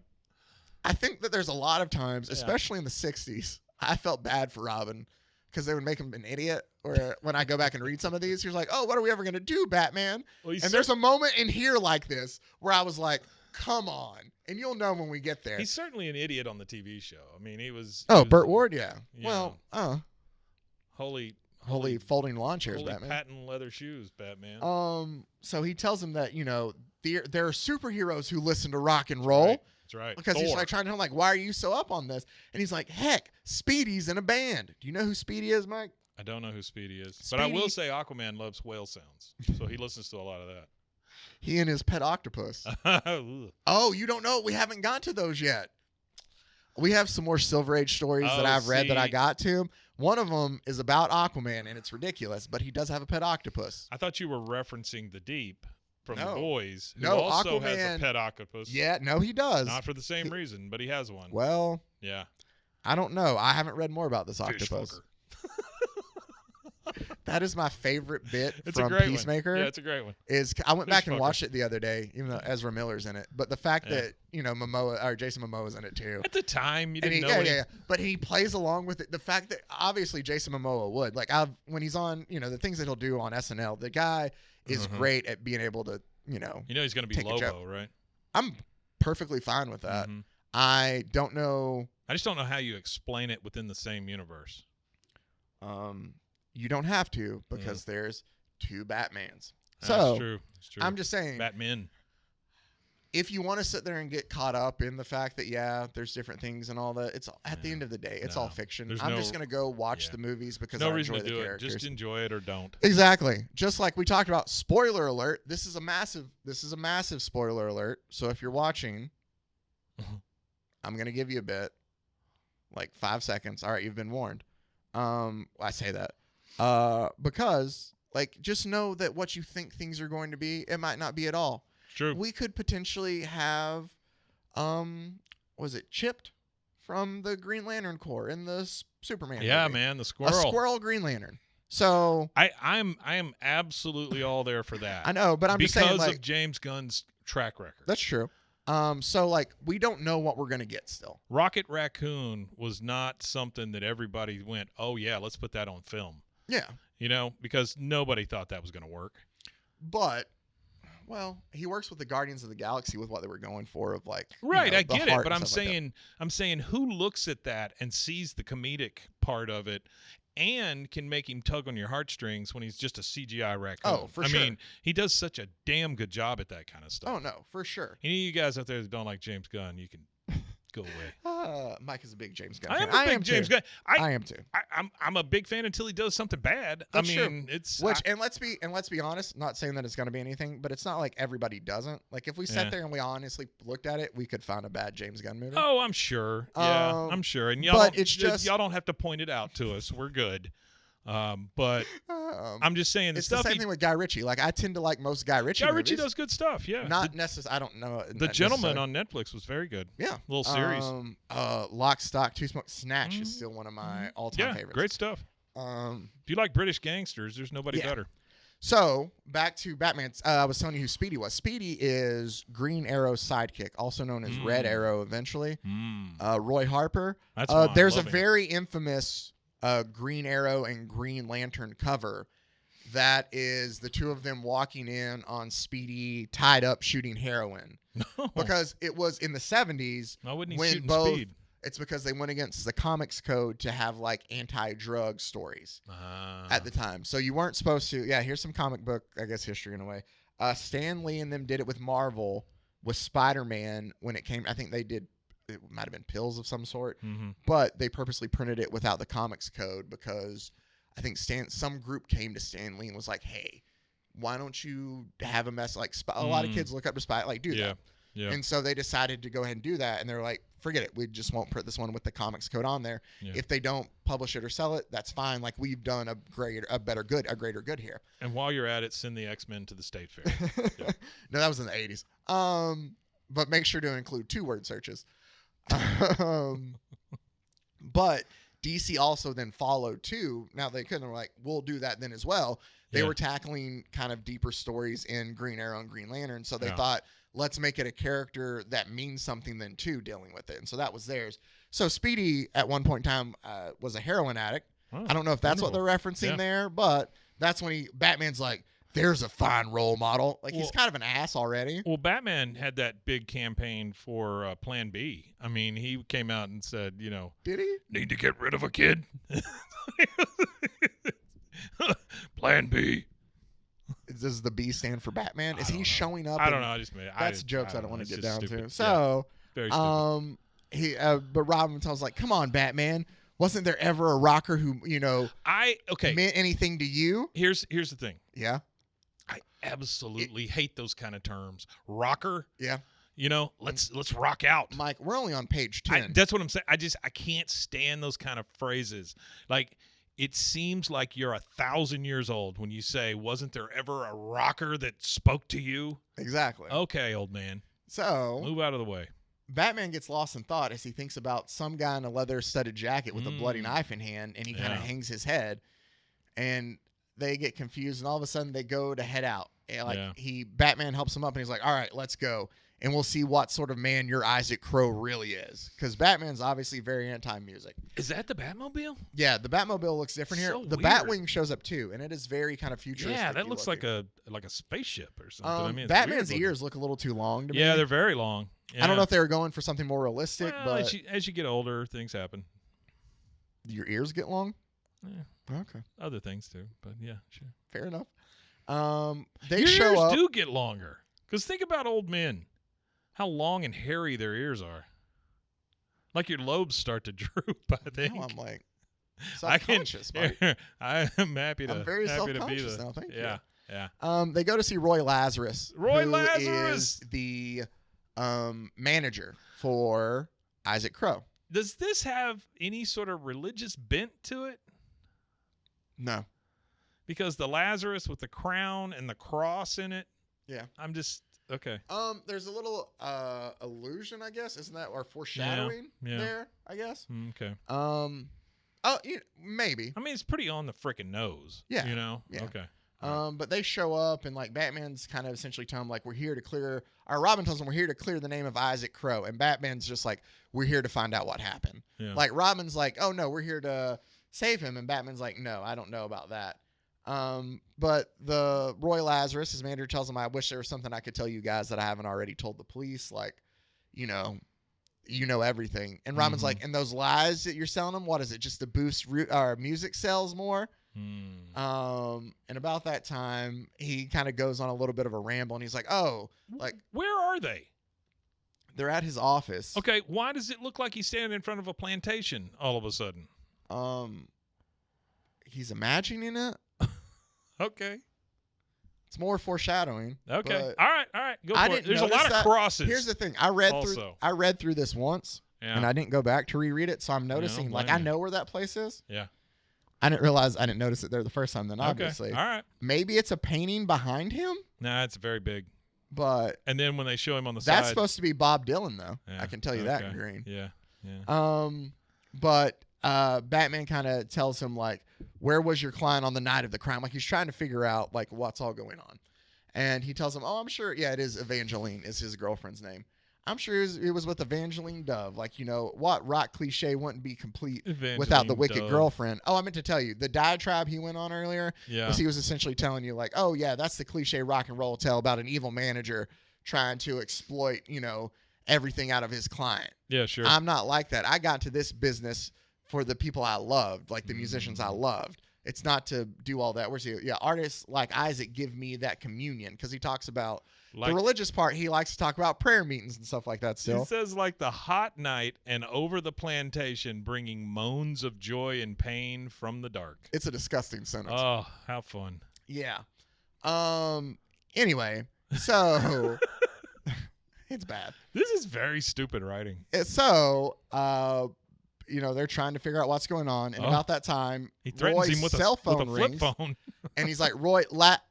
I think that there's a lot of times, especially in the 60s, I felt bad for Robin because they would make him an idiot. Or when I go back and read some of these, he was like, oh, what are we ever going to do, Batman? Well, and there's a moment in here like this where I was like, come on. And you'll know when we get there. He's certainly an idiot on the TV show. I mean, he was. Burt Ward, yeah. Well, holy folding lawn chairs, Batman. Patent leather shoes, Batman. So he tells him that, there are superheroes who listen to rock and roll. That's right. Because he's like trying to tell him, like, why are you so up on this? And he's like, heck, Speedy's in a band. Do you know who Speedy is, Mike? I don't know who Speedy is. But I will say Aquaman loves whale sounds. So he listens to a lot of that. He and his pet octopus. Oh, you don't know? We haven't got to those yet. We have some more Silver Age stories that I've read that I got to. One of them is about Aquaman, and it's ridiculous, but he does have a pet octopus. I thought you were referencing The Deep. From The Boys, who no, also Aquaman has a pet octopus. Yeah, no, he does. Not for the same reason, but he has one. Well, yeah. I don't know. I haven't read more about this octopus. That is my favorite bit from Peacemaker. Yeah, it's a great one. I went back and watched it the other day, even though Ezra Miller's in it. But the fact that Jason Momoa's in it too. At the time, you didn't know. Yeah. But he plays along with it. The fact that obviously Jason Momoa would when he's on, the things that he'll do on SNL. The guy is great at being able to, he's going to be Lobo, right? I'm perfectly fine with that. Mm-hmm. I don't know. I just don't know how you explain it within the same universe. You don't have to because there's two Batmans. That's true. That's true. I'm just saying. Batman. If you want to sit there and get caught up in the fact that, there's different things and all that, it's at the end of the day, it's all fiction. I'm just going to go watch the movies because I enjoy the characters. Just enjoy it or don't. Exactly. Just like we talked about, spoiler alert. This is a massive spoiler alert. So if you're watching, I'm going to give you a bit, like 5 seconds. All right, you've been warned. I say that because just know that what you think things are going to be, it might not be at all. True. We could potentially have, was it Chipped from the Green Lantern Corps in the Superman? Yeah, movie. Man, the squirrel. A squirrel Green Lantern. So I am absolutely all there for that. I know, but I'm just saying because of James Gunn's track record. That's true. So we don't know what we're gonna get still. Rocket Raccoon was not something that everybody went, oh yeah, let's put that on film. Yeah. Because nobody thought that was gonna work. But he works with the Guardians of the Galaxy with what they were going for of right. I get it, but I'm saying who looks at that and sees the comedic part of it and can make him tug on your heartstrings when he's just a CGI raccoon. Oh, for sure. I mean, he does such a damn good job at that kind of stuff. Oh no, for sure. Any of you guys out there that don't like James Gunn, you can go away. Mike is a big James Gunn fan. I am a big James Gunn. I am too. I'm a big fan until he does something bad. That's true. It's and let's be honest. Not saying that it's going to be anything, but it's not like everybody doesn't. Like if we sat there and we honestly looked at it, we could find a bad James Gunn movie. Oh, I'm sure. Yeah, I'm sure. And y'all, but it's just y'all don't have to point it out to us. We're good. But I'm just saying it's the same thing with Guy Ritchie. Like I tend to like most Guy Ritchie. Guy Ritchie does good stuff. Yeah, not necessarily. I don't know. The Gentleman on Netflix was very good. Yeah, little series. Lock, Stock, Two Smoke, Snatch is still one of my all-time favorites. Great stuff. If you like British gangsters, there's nobody better. So back to Batman. I was telling you who Speedy was. Speedy is Green Arrow's sidekick, also known as Red Arrow. Eventually, Roy Harper. There's a very infamous Green Arrow and Green Lantern cover that is the two of them walking in on Speedy tied up shooting heroin. No. Because it was in the 70s. Why wouldn't he when shoot both Speed? It's because they went against the comics code to have like anti-drug stories at the time. So you weren't supposed to. Yeah, here's some comic book, I guess, history in a way. Stan Lee and them did it with Marvel with Spider-Man when it came. I think they did. It might have been pills of some sort, but they purposely printed it without the comics code because I think some group came to Stan Lee and was like, "Hey, why don't you have a mess like a lot of kids look up to Spider like do that." Yeah. And so they decided to go ahead and do that, and they're like, "Forget it. We just won't print this one with the comics code on there. Yeah. If they don't publish it or sell it, that's fine. Like we've done a greater good here." And while you're at it, send the X-Men to the State Fair. Yeah. No, that was in the 80s. But make sure to include 2-word searches. But DC also then followed too. Now they couldn't. They're like, we'll do that then as well. They were tackling kind of deeper stories in Green Arrow and Green Lantern, so they thought, let's make it a character that means something then too, dealing with it. And so that was theirs. So Speedy at one point in time was a heroin addict. Oh, I don't know if that's what they're referencing there, but that's when Batman's like, there's a fine role model. Like he's kind of an ass already. Well, Batman had that big campaign for Plan B. I mean, he came out and said, did he need to get rid of a kid? Plan B. Does the B stand for Batman? Is he showing up? I don't know. I just made it. That's jokes I don't want to get down stupid. to. So, very stupid. But Robin tells like, come on, Batman. Wasn't there ever a rocker who, meant anything to you? Here's the thing. Yeah. I absolutely hate those kind of terms. Rocker. Yeah. Let's rock out. Mike, we're only on page 10. That's what I'm saying. I can't stand those kind of phrases. Like, it seems like you're 1,000 years old when you say, wasn't there ever a rocker that spoke to you? Exactly. Okay, old man. So move out of the way. Batman gets lost in thought as he thinks about some guy in a leather-studded jacket with a bloody knife in hand, and he kind of hangs his head. And they get confused, and all of a sudden they go to head out. And Batman helps him up, and he's like, all right, let's go. And we'll see what sort of man your Isaac Crow really is. Because Batman's obviously very anti-music. Is that the Batmobile? Yeah, the Batmobile looks different here. The Batwing shows up too, and it is very kind of futuristic. Yeah, that looks like a spaceship or something. Batman's ears look a little too long to me. Yeah, they're very long. Yeah. I don't know if they were going for something more realistic, but as you get older, things happen. Your ears get long? Yeah. Okay. Other things too, but yeah, sure. Fair enough. Your ears do get longer. Because think about old men. How long and hairy their ears are. Like your lobes start to droop, I think. Now I'm like self-conscious, Mike. I'm happy to I'm very happy self-conscious to be now, thank you. Yeah. They go to see Roy Lazarus. Who is the manager for Isaac Crow. Does this have any sort of religious bent to it? No. Because the Lazarus with the crown and the cross in it. Yeah. I'm just okay. There's a little illusion, I guess, isn't that, or foreshadowing there? I guess. Okay. Maybe. I mean, it's pretty on the freaking nose. Yeah. Yeah. Okay. But they show up, and like Batman's kind of essentially telling them like, we're here to clear. Or Robin tells them we're here to clear the name of Isaac Crow, and Batman's just like, we're here to find out what happened. Yeah. Like Robin's like, oh no, we're here to save him, and Batman's like, no, I don't know about that. But the Roy Lazarus, his manager, tells him, I wish there was something I could tell you guys that I haven't already told the police. Like, you know everything. And Robin's like, and those lies that you're selling them, what is it? Just to boost our music sales more? And about that time, he kind of goes on a little bit of a ramble, and he's like, oh, like, where are they? They're at his office. Okay, why does it look like he's standing in front of a plantation all of a sudden? He's imagining it. Okay. It's more foreshadowing. Okay. All right. Go for it. There's a lot of crosses. Here's the thing. I read through this once, and I didn't go back to reread it, so I'm noticing, I know where that place is. Yeah. I didn't realize, I didn't notice it there the first time then, obviously. Okay. All right. Maybe it's a painting behind him? Nah, it's very big. But and then when they show him on the side. That's supposed to be Bob Dylan, though. Yeah, I can tell you that in green. Yeah. But Batman kind of tells him, like, where was your client on the night of the crime? Like, he's trying to figure out, like, what's all going on. And he tells him, oh, I'm sure, yeah, it is Evangeline is his girlfriend's name. I'm sure it was with Evangeline Dove. Like, you know, what rock cliche wouldn't be complete without the wicked girlfriend? Oh, I meant to tell you, the diatribe he went on earlier was he was essentially telling you, like, oh, yeah, that's the cliche rock and roll tale about an evil manager trying to exploit, you know, everything out of his client. Yeah, sure. I'm not like that. I got to this business for the people I loved, like the musicians I loved. It's not to do all that. Where's he? Yeah, artists like Isaac give me that communion because he talks about the religious part. He likes to talk about prayer meetings and stuff like that still. He says, like the hot night and over the plantation bringing moans of joy and pain from the dark. It's a disgusting sentence. Oh, how fun. Yeah. Anyway, so it's bad. This is very stupid writing. So, you know, they're trying to figure out what's going on. And about that time, he threatens him with cell phone with a flip rings, phone. and he's like, Roy, what?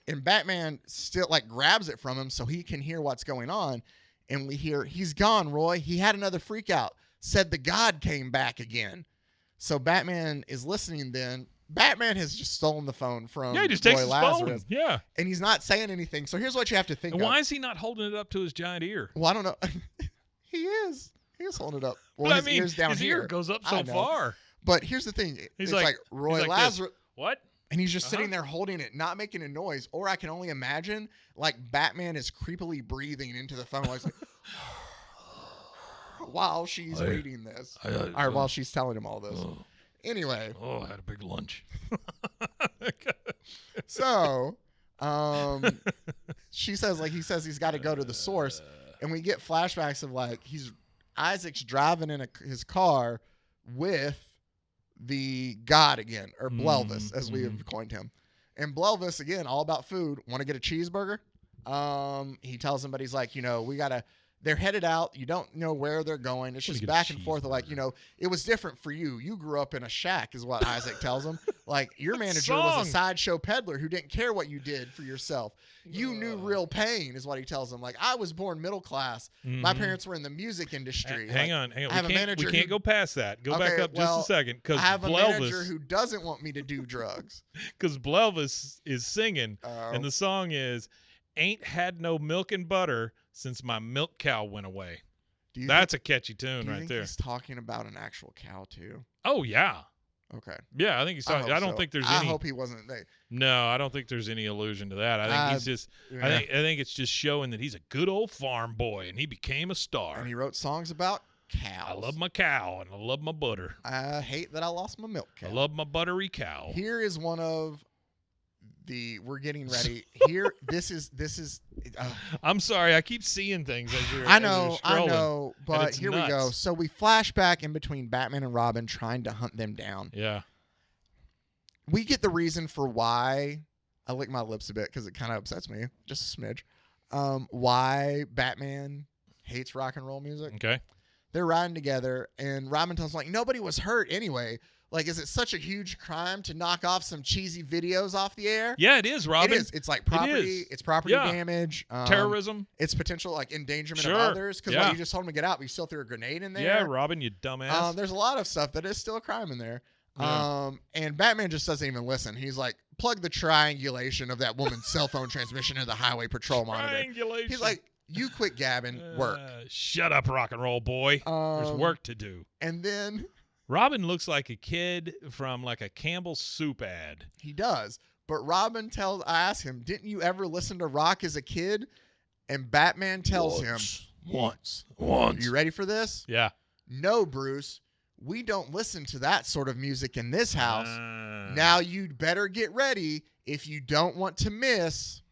And Batman still, like, grabs it from him so he can hear what's going on. And we hear, he's gone, Roy. He had another freak out. Said the God came back again. So Batman is listening then. Batman has just stolen the phone from he just takes his Lazarus. phone. Yeah. And he's not saying anything. So here's what you have to think and of. Why is he not holding it up to his giant ear? Well, I don't know. He is. He is holding it up. Well, but his ear's down his here. ear goes up so far. But here's the thing. He's it's like Roy like Lazarus. What? And he's just sitting there holding it, not making a noise. Or I can only imagine, like, Batman is creepily breathing into the phone. Like, while she's reading this. Or while she's telling him all this. Anyway. Oh, I had a big lunch. So, he says he's got to go to the source. And we get flashbacks of, like, Isaac's driving in his car with the God again, or Blelvis, as we have coined him. And Blelvis, again, all about food. Want to get a cheeseburger? He tells him, but he's like, you know, they're headed out. You don't know where they're going. It's just back and forth. Like, you know, it was different for you. You grew up in a shack, is what Isaac tells him. Like, your manager was a sideshow peddler who didn't care what you did for yourself. You knew real pain, is what he tells him. Like, I was born middle class. My parents were in the music industry. Hang on. We can't go past that. Go back up just a second. I have a manager who doesn't want me to do drugs. Because Blelvis is singing, and the song is, "Ain't had no milk and butter since my milk cow went away." That's a catchy tune right there. He's talking about an actual cow too. Oh yeah. Okay. Yeah, I think he's talking. I don't think there's any. I hope he wasn't there. No, I don't think there's any allusion to that. I think he's just. Yeah. I think it's just showing that he's a good old farm boy and he became a star. And he wrote songs about cows. I love my cow and I love my butter. I hate that I lost my milk cow. I love my buttery cow. Here is one of we're getting ready here. This is I'm sorry, I keep seeing things as you're I know, but here nuts. we go. So we flash back in between Batman and Robin trying to hunt them down. Yeah. We get the reason for why. I lick my lips a bit because it kind of upsets me, just a smidge. Why Batman hates rock and roll music. Okay. They're riding together and Robin tells him, like, nobody was hurt anyway. Like, is it such a huge crime to knock off some cheesy videos off the air? Yeah, it is, Robin. It is. It's like property. It's property damage. Terrorism. It's potential, like, endangerment of others. Because you just told him to get out, but you still threw a grenade in there. Yeah, Robin, you dumbass. There's a lot of stuff that is still a crime in there. Yeah. And Batman just doesn't even listen. He's like, plug the triangulation of that woman's cell phone transmission into the highway patrol monitor. He's like, you quit gabbing, work. Shut up, rock and roll boy. There's work to do. And then Robin looks like a kid from like a Campbell's soup ad. He does. But Robin I ask him, didn't you ever listen to rock as a kid? And Batman tells him, once. You ready for this? Yeah. No, Bruce. We don't listen to that sort of music in this house. Now you'd better get ready if you don't want to miss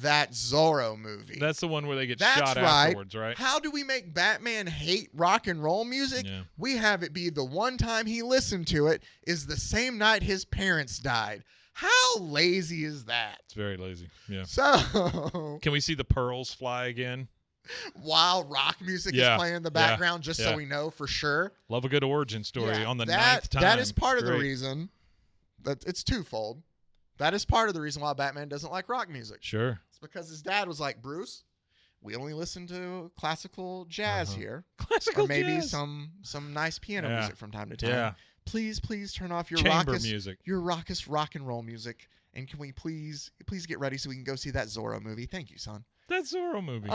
that Zorro movie. That's the one where they get shot afterwards, right? How do we make Batman hate rock and roll music? Yeah. We have it be the one time he listened to it is the same night his parents died. How lazy is that? It's very lazy. Yeah. So can we see the pearls fly again? while rock music is playing in the background, just so we know for sure. Love a good origin story on the ninth time. That is part of the reason. That it's twofold. That is part of the reason why Batman doesn't like rock music. Sure. It's because his dad was like, Bruce, we only listen to classical jazz here. Classical or maybe jazz. some nice piano music from time to time. Yeah. Please turn off your chamber music. Your raucous rock and roll music. And can we please get ready so we can go see that Zorro movie? Thank you, son. That Zorro movie.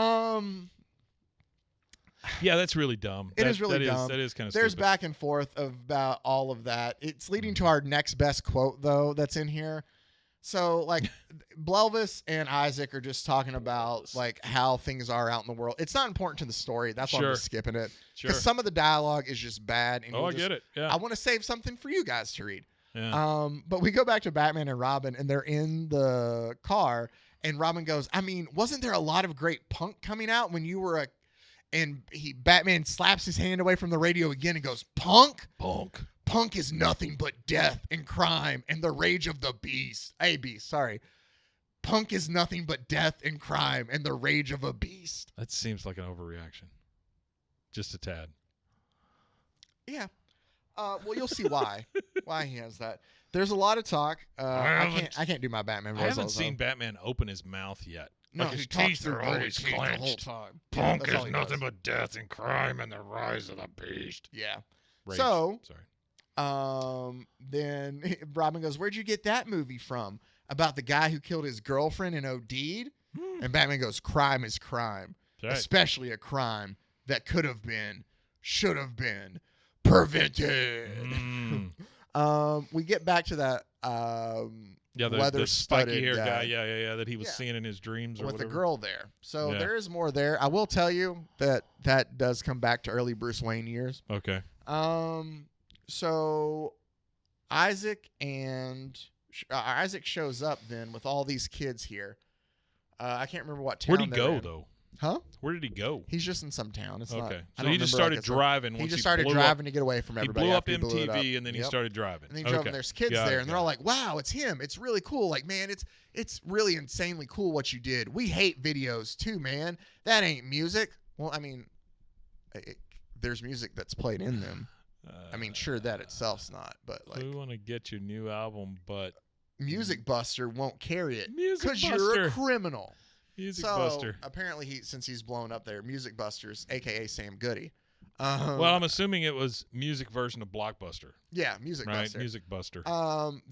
Yeah, that's really dumb. It is really dumb. That is kind of There's stupid. back and forth about all of that. It's leading to our next best quote, though, that's in here. So, like, Blelvis and Isaac are just talking about, like, how things are out in the world. It's not important to the story. That's why I'm just skipping it. Because some of the dialogue is just bad. And I get it. Yeah. I want to save something for you guys to read. Yeah. But we go back to Batman and Robin, and they're in the car, and Robin goes, I mean, wasn't there a lot of great punk coming out when you were and Batman slaps his hand away from the radio again and goes, Punk? Punk is nothing but death and crime and the rage of the beast. Sorry. Punk is nothing but death and crime and the rage of a beast. That seems like an overreaction. Just a tad. Yeah. Well, you'll see why he has that. There's a lot of talk. I can't do my Batman voice. I haven't seen Batman open his mouth yet. No, like his teeth are always clenched the whole time. Punk is nothing but death and crime and the rise of the beast. Yeah. Rage. So, sorry. Then Robin goes, "Where'd you get that movie from? About the guy who killed his girlfriend and OD'd?" And Batman goes, "Crime is crime, especially a crime that could have been, should have been prevented." We get back to that. The spiky hair guy. That he was seeing in his dreams or with whatever. the girl there. So there is more there. I will tell you that does come back to early Bruce Wayne years. Okay. So Isaac shows up then with all these kids here. I can't remember what town. Where'd he go though? Huh? Where did he go? He's just in some town. It's not. So he just started driving. He just started driving to get away from everybody. He blew up MTV and then he started driving. And he drove, and there's kids there, and they're all like, "Wow, it's him! It's really cool! Like, man, it's really insanely cool what you did. We hate videos too, man. That ain't music." Well, I mean, there's music that's played in them. I mean, sure, that itself's not, but like, we want to get your new album, but Music Buster won't carry it because you're a criminal. Music Buster. Apparently, since he's blown up there, Music Buster's, aka Sam Goody. Well, I'm assuming it was music version of Blockbuster. Yeah, Music Buster. Music Buster.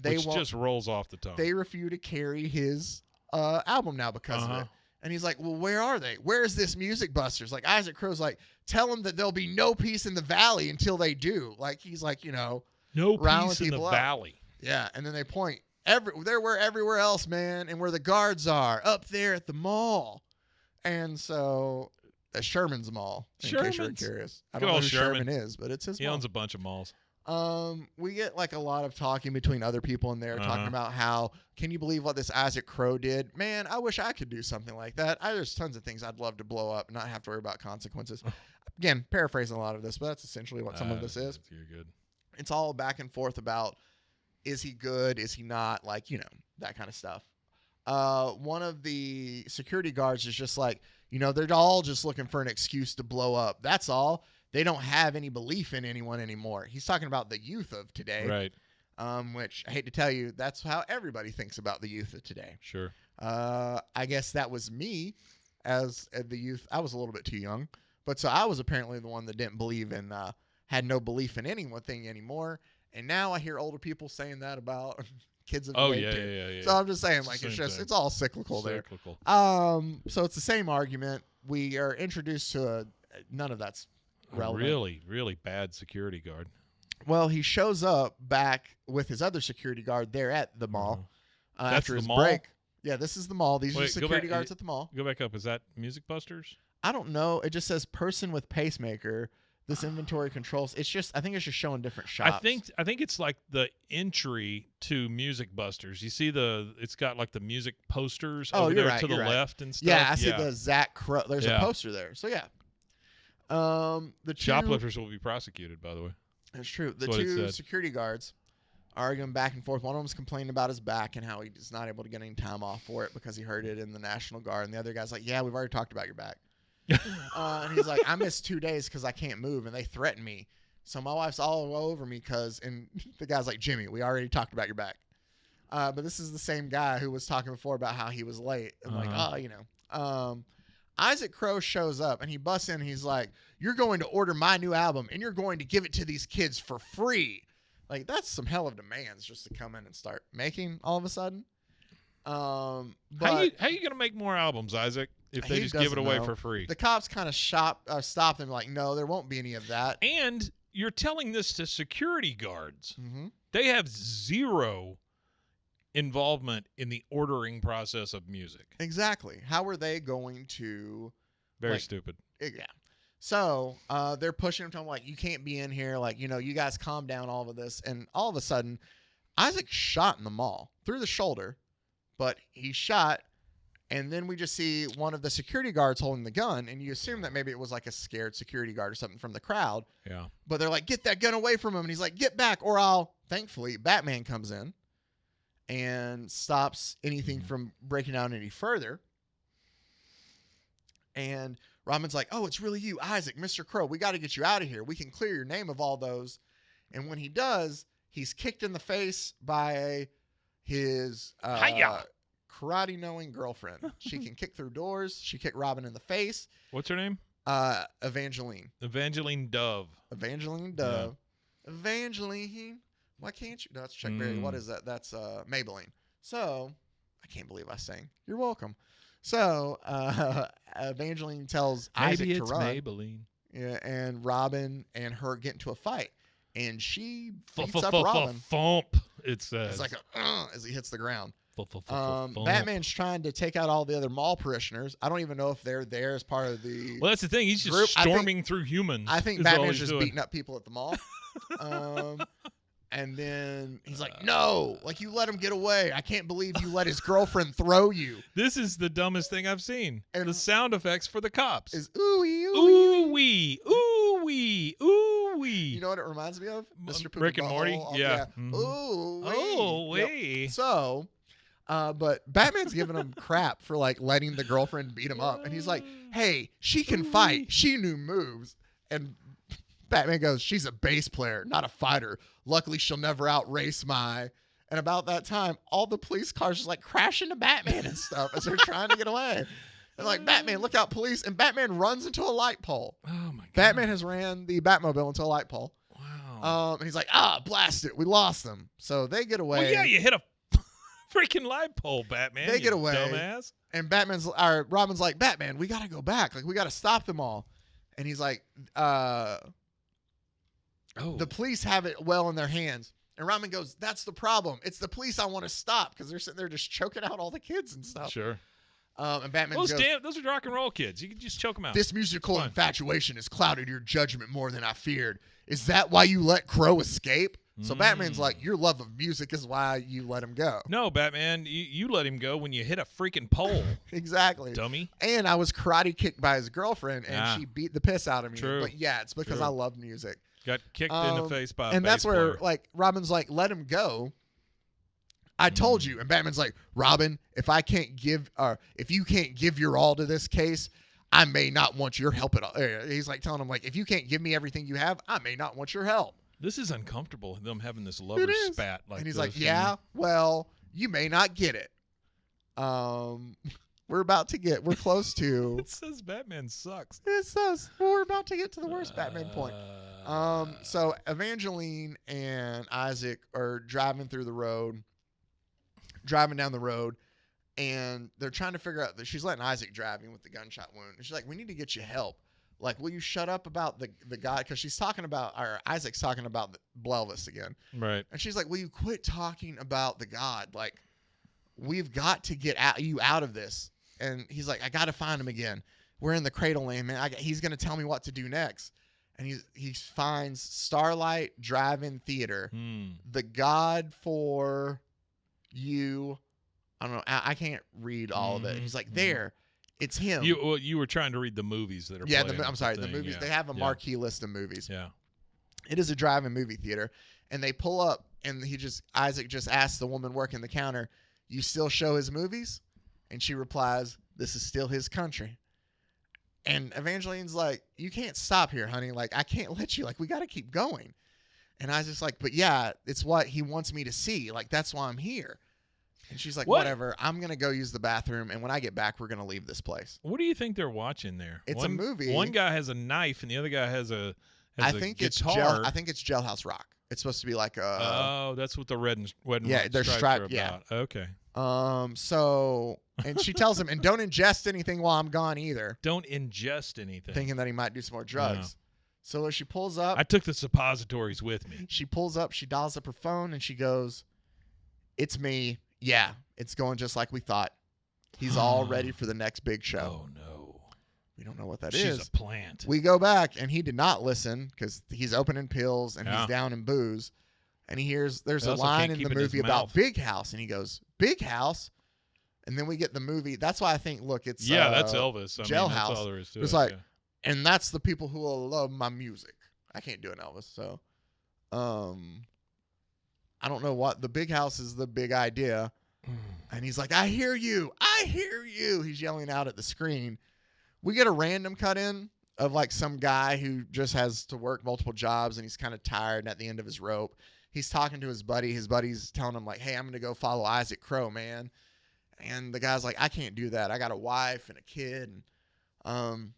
Which just rolls off the tongue. They refuse to carry his album now because of it. And he's like, "Well, where are they? Where is this Music Busters?" Like Isaac Crow's like, "Tell them that there'll be no peace in the valley until they do." Like he's like, no rounding peace in the people up. valley. Yeah, and then they point. They're where everywhere else, man, and where the guards are, up there at the mall. And so, Sherman's Mall, in case you're curious. I don't know who Sherman is, but it's his mall. He owns a bunch of malls. We get like a lot of talking between other people in there, talking about how, can you believe what this Isaac Crow did? Man, I wish I could do something like that. There's tons of things I'd love to blow up and not have to worry about consequences. Again, paraphrasing a lot of this, but that's essentially what some of this is. You're good. It's all back and forth about, is he good? Is he not? Like, that kind of stuff. One of the security guards is just like, they're all just looking for an excuse to blow up. That's all. They don't have any belief in anyone anymore. He's talking about the youth of today. Right. Which I hate to tell you, that's how everybody thinks about the youth of today. Sure. I guess that was me as the youth. I was a little bit too young. But so I was apparently the one that didn't believe in, had no belief in anything anymore. And now I hear older people saying that about kids of today too. So I'm just saying, like, it's all cyclical there. So it's the same argument. We are introduced to none of that's relevant. Really, really bad security guard. Well, he shows up back with his other security guard there at the mall after his break. Yeah, this is the mall. These are security guards at the mall. Go back up. Is that Music Busters? I don't know. It just says person with pacemaker. This inventory controls. It's just, I think it's just showing different shops. I think it's like the entry to Music Busters. You see it's got like the music posters over there to the left and stuff. Yeah, I see the Zach Crow. There's a poster there. So yeah. The shoplifters will be prosecuted, by the way. That's true. The two security guards are arguing back and forth. One of them's complaining about his back and how he is not able to get any time off for it because he hurt it in the National Guard. And the other guy's like, "Yeah, we've already talked about your back." And he's like, I missed 2 days because I can't move, and they threaten me. So my wife's all over me and the guy's like, Jimmy, we already talked about your back. But this is the same guy who was talking before about how he was late. I'm like, oh, you know. Isaac Crow shows up, and he busts in, and he's like, you're going to order my new album, and you're going to give it to these kids for free. Like, that's some hell of demands just to come in and start making all of a sudden. But how you going to make more albums, Isaac, if they just give it away for free? The cops kind of stopped them like, no, there won't be any of that. And you're telling this to security guards. Mm-hmm. They have zero involvement in the ordering process of music. Exactly. How are they going to... Very stupid. Yeah. So they're pushing him to him like, you can't be in here. Like, you know, you guys calm down, all of this. And all of a sudden, Isaac's shot in the mall through the shoulder, but he's shot. And then we just see one of the security guards holding the gun. And you assume that maybe it was like a scared security guard or something from the crowd. Yeah. But they're like, get that gun away from him. And he's like, get back or I'll... Thankfully, Batman comes in and stops anything from breaking down any further. And Robin's like, oh, it's really you, Isaac, Mr. Crow. We got to get you out of here. We can clear your name of all those. And when he does, he's kicked in the face by his karate-knowing girlfriend. She can kick through doors. She kicked Robin in the face. What's her name? Evangeline. Evangeline Dove. Evangeline Dove. Yeah. Evangeline. Why can't you? No, that's Chuck Berry. What is that? That's Maybelline. So, I can't believe I sang. You're welcome. So, Evangeline tells Isaac to run. Maybe it's Maybelline. Yeah, and Robin and her get into a fight. And she beats up Robin. Thump, it says. It's like as he hits the ground. Batman's trying to take out all the other mall parishioners. I don't even know if they're there as part of the Well, that's the thing. He's just group. storming through humans. I think Batman's just beating up people at the mall. And then he's like, no, like you let him get away. I can't believe you let his girlfriend throw you. This is the dumbest thing I've seen. And the sound effects for the cops is ooh-wee, ooh-wee, ooh-wee, ooh-wee. You know what it reminds me of? Mr. Poopy Rick and Morty? Yeah. Mm-hmm. Ooh-wee. Yep. So, but Batman's giving him crap for like letting the girlfriend beat him up. And he's like, hey, she can fight. She knew moves. And Batman goes, she's a bass player, not a fighter. Luckily, she'll never outrace my... And about that time, all the police cars just like crash into Batman and stuff as they're trying to get away. And like, Batman, look out, police. And Batman runs into a light pole. Oh, my God. Batman has ran the Batmobile into a light pole. Wow. And he's like, blast it. We lost them. So they get away. Well, yeah, you hit a freaking light pole, Batman. They get away. Dumbass. And Robin's like, Batman, we got to go back. Like, we got to stop them all. And he's like, the police have it well in their hands. And Robin goes, that's the problem. It's the police I want to stop because they're sitting there just choking out all the kids and stuff. Sure. And Batman goes, those are rock and roll kids. You can just choke them out. This musical infatuation has clouded your judgment more than I feared. Is that why you let Crow escape? So Batman's like, your love of music is why you let him go. No, Batman, you let him go when you hit a freaking pole. Exactly. Dummy. And I was karate kicked by his girlfriend, and she beat the piss out of me. True. But yeah, it's because I love music. Got kicked in the face by a and bass that's where player. like Robin's like, let him go. I told you. And Batman's like, Robin, if you can't give your all to this case, I may not want your help at all. He's like telling him like, if you can't give me everything you have, I may not want your help. This is uncomfortable, them having this lover spat like and he's this. like, yeah, well, you may not get it. We're close to. It says Batman sucks. It says we're about to get to the worst Batman point. So Evangeline and Isaac are driving down the road, and they're trying to figure out that she's letting Isaac drive in with the gunshot wound. And she's like, we need to get you help. Like, will you shut up about the guy? Because Isaac's talking about Blelvis again. Right. And she's like, will you quit talking about the God? Like, we've got to get you out of this. And he's like, I got to find him again. We're in the Cradle Lane, man. He's going to tell me what to do next. And he finds Starlight Drive-In Theater, the God for you. I don't know. I can't read all of it. And he's like, there. It's him. You were trying to read the movies that are playing. I'm sorry. The movies. Yeah. They have a marquee list of movies. Yeah. It is a drive-in movie theater. And they pull up, and Isaac just asks the woman working the counter, you still show his movies? And she replies, this is still his country. And Evangeline's like, you can't stop here, honey. Like, I can't let you. Like, we got to keep going. And I was just like, but yeah, it's what he wants me to see. Like, that's why I'm here. And she's like, whatever. I'm going to go use the bathroom. And when I get back, we're going to leave this place. What do you think they're watching there? It's a movie. One guy has a knife and the other guy has a I think guitar. I think it's Jailhouse Rock. It's supposed to be like a. Oh, that's what the red and they're striped. Yeah. Okay. So, and she tells him, and don't ingest anything while I'm gone either. Don't ingest anything. Thinking that he might do some more drugs. No. So as she pulls up. I took the suppositories with me. She pulls up, she dials up her phone, and she goes, it's me. Yeah, it's going just like we thought. He's all ready for the next big show. Oh, no. We don't know what that is. She's a plant. We go back, and he did not listen because he's opening pills and he's down in booze. And he hears there's a line in the movie about Big House, and he goes, Big House? And then we get the movie. That's why I think, look, it's that's Elvis. Jailhouse. That's all there is to it's it. Like, and that's the people who will love my music. I can't do an Elvis, so I don't know what the Big House is. The big idea. And he's like, I hear you. I hear you. He's yelling out at the screen. We get a random cut in of like some guy who just has to work multiple jobs and he's kind of tired and at the end of his rope. He's talking to his buddy. His buddy's telling him like, hey, I'm going to go follow Isaac Crow, man. And the guy's like, I can't do that. I got a wife and a kid. And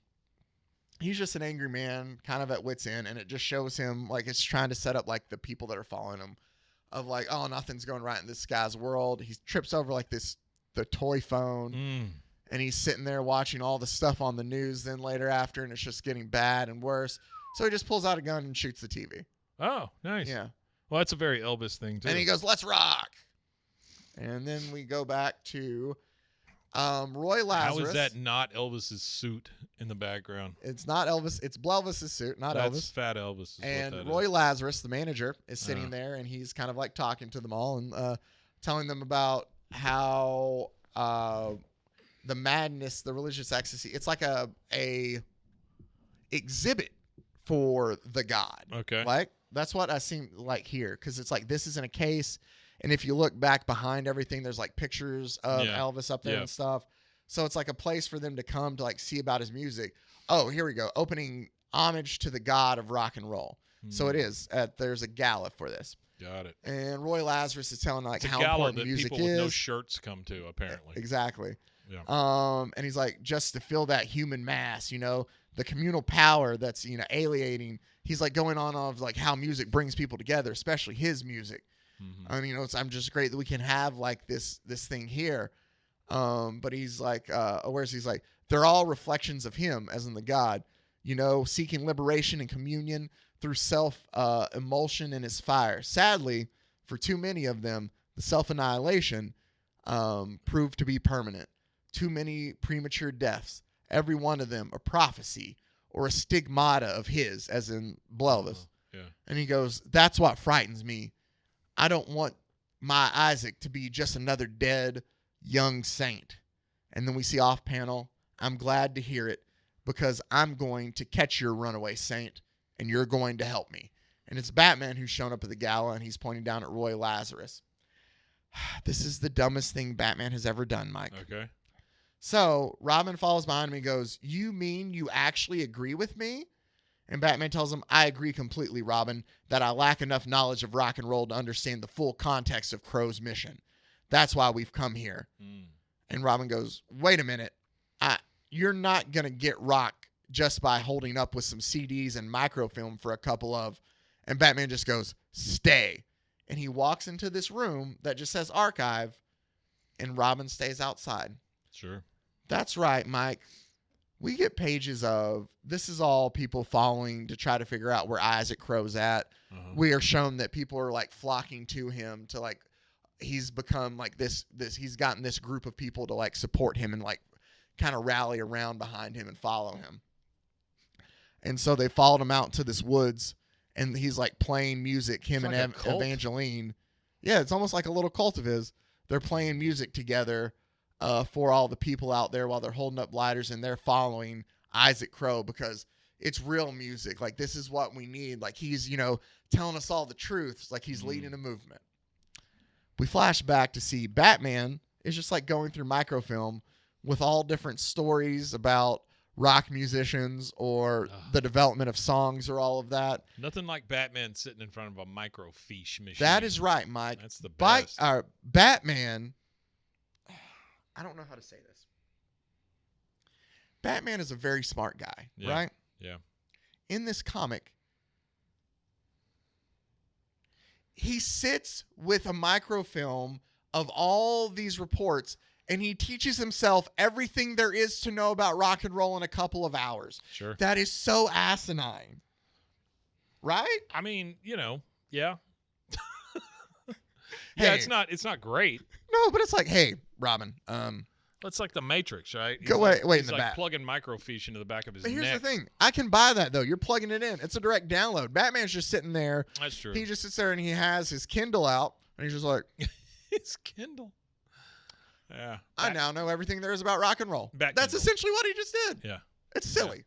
he's just an angry man, kind of at wit's end. And it just shows him like it's trying to set up like the people that are following him. Of like, oh, nothing's going right in this guy's world. He trips over like the toy phone, and he's sitting there watching all the stuff on the news. Then later after, and it's just getting bad and worse. So he just pulls out a gun and shoots the TV. Oh, nice. Yeah. Well, that's a very Elvis thing too. And he goes, "Let's rock." And then we go back to Roy Lazarus. How is that not Elvis's suit in the background? It's not Elvis. It's Elvis's suit, not That's Elvis. Fat Elvis. And Roy Lazarus, the manager, is sitting there, and he's kind of like talking to them all and telling them about how the madness, the religious ecstasy. It's like a exhibit for the god. Okay. Like that's what I seem like here, because it's like this isn't a case. And if you look back behind everything, there's like pictures of Elvis up there and stuff. So it's like a place for them to come to like see about his music. Oh, here we go. Opening homage to the god of rock and roll. So it is. There's a gala for this. Got it. And Roy Lazarus is telling like it's how a gala important that music people is. with no shirts come to, apparently. Exactly. Yeah. And he's like, just to feel that human mass, you know, the communal power that's, you know, alienating. He's like going on of like how music brings people together, especially his music. And you know, I'm just great that we can have like this thing here. But he's like, he's like, they're all reflections of him, as in the God, you know, seeking liberation and communion through self-emulsion in his fire. Sadly, for too many of them, the self-annihilation proved to be permanent. Too many premature deaths, every one of them a prophecy or a stigmata of his, as in Elvis. And he goes, that's what frightens me. I don't want my Isaac to be just another dead young saint. And then we see off panel, I'm glad to hear it because I'm going to catch your runaway saint and you're going to help me. And it's Batman who's shown up at the gala and he's pointing down at Roy Lazarus. This is the dumbest thing Batman has ever done, Mike. Okay. So Robin follows behind him and goes, you mean you actually agree with me? And Batman tells him, I agree completely, Robin, that I lack enough knowledge of rock and roll to understand the full context of Crow's mission. That's why we've come here. And Robin goes, wait a minute. You're not going to get rock just by holding up with some CDs and microfilm for a couple of. And Batman just goes, stay. And he walks into this room that just says archive, and Robin stays outside. Sure. That's right, Mike. We get pages of, this is all people following to try to figure out where Isaac Crow's at. We are shown that people are like flocking to him to like, he's become like this, he's gotten this group of people to like support him and like kind of rally around behind him and follow him. And so they followed him out to this woods and he's like playing music, him and Evangeline. Yeah, it's almost like a little cult of his. They're playing music together for all the people out there while they're holding up lighters and they're following Isaac Crow because it's real music. Like, this is what we need. Like, he's, you know, telling us all the truths. Like, he's leading a movement. We flash back to see Batman is just like going through microfilm with all different stories about rock musicians or the development of songs or all of that. Nothing like Batman sitting in front of a microfiche machine. That is right, Mike. That's the best. Batman, I don't know how to say this. Batman is a very smart guy, right? Yeah. In this comic, he sits with a microfilm of all these reports, and he teaches himself everything there is to know about rock and roll in a couple of hours. Sure. That is so asinine. Right? I mean, yeah. Hey. Yeah, it's not great. No, but it's like, hey, Robin, it's like the Matrix, right? Go wait in he's the like back. Plugging microfiche into the back of his But here's neck. the thing. I can buy that, though. You're plugging it in. It's a direct download. Batman's just sitting there. That's true. He just sits there and he has his Kindle out, and he's just like, his Kindle. Yeah. I now know everything there is about rock and roll. That's Kindle. essentially what he just did. Yeah. It's silly. Yeah.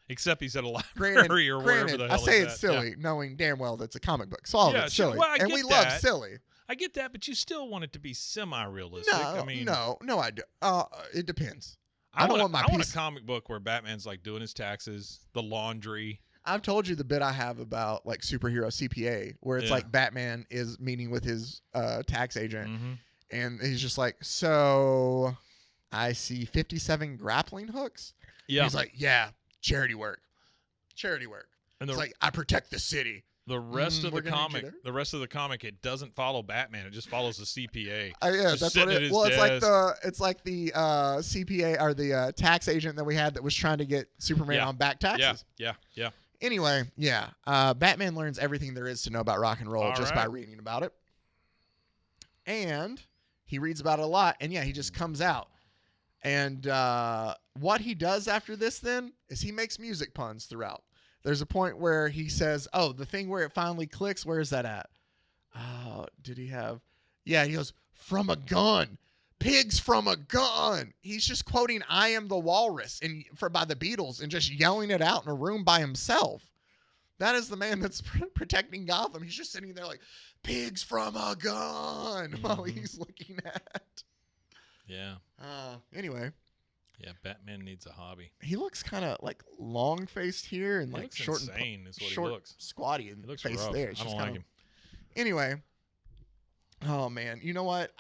Except he's at a library or wherever the hell I say he's it's at. silly, knowing damn well that's a comic book. So all of it's silly. Well, I and get we that. love silly. I get that, but you still want it to be semi-realistic. No, I do. It depends. I want a comic book where Batman's like doing his taxes, the laundry. I've told you the bit I have about like superhero CPA, where it's like Batman is meeting with his tax agent, and he's just like, so I see 57 grappling hooks. Yeah. He's like, yeah, charity work. And it's like, I protect the city. The rest of the comic, it doesn't follow Batman. It just follows the CPA. Yeah, that's what it is. Well, it's like the CPA or the tax agent that we had that was trying to get Superman on back taxes. Yeah. Anyway, Batman learns everything there is to know about rock and roll by reading about it. And he reads about it a lot. And he just comes out. And what he does after this then is he makes music puns throughout. There's a point where he says, oh, the thing where it finally clicks, where is that at? Oh, did he have? Yeah, he goes, from a gun. Pigs from a gun. He's just quoting I Am the Walrus by the Beatles and just yelling it out in a room by himself. That is the man that's protecting Gotham. He's just sitting there like, pigs from a gun while he's looking at. Yeah. Anyway. Yeah, Batman needs a hobby. He looks kind of like long-faced here and like short, insane is what short, he looks. Squatty and looks face rough. there. It's I don't like him. Anyway, oh man, you know what?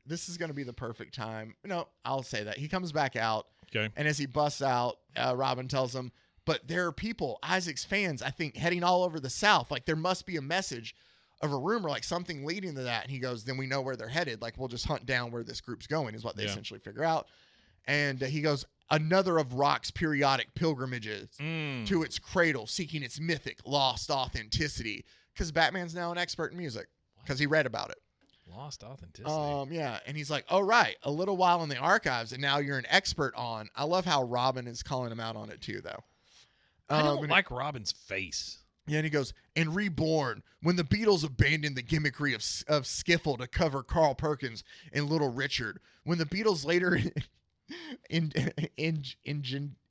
This is going to be the perfect time. No, I'll say that. He comes back out. Okay. And as he busts out, Robin tells him, but there are people, Isaac's fans, I think, heading all over the South. Like there must be a message of a rumor, like something leading to that. And he goes, then we know where they're headed. Like we'll just hunt down where this group's going is what they essentially figure out. And he goes, another of rock's periodic pilgrimages to its cradle, seeking its mythic, lost authenticity. Because Batman's now an expert in music because he read about it. Lost authenticity. Yeah. And he's like, oh, right. A little while in the archives, and now you're an expert on. I love how Robin is calling him out on it, too, though. I don't like Robin's face. Yeah, and he goes, and Reborn, when the Beatles abandoned the gimmickry of skiffle to cover Carl Perkins and Little Richard, when the Beatles later...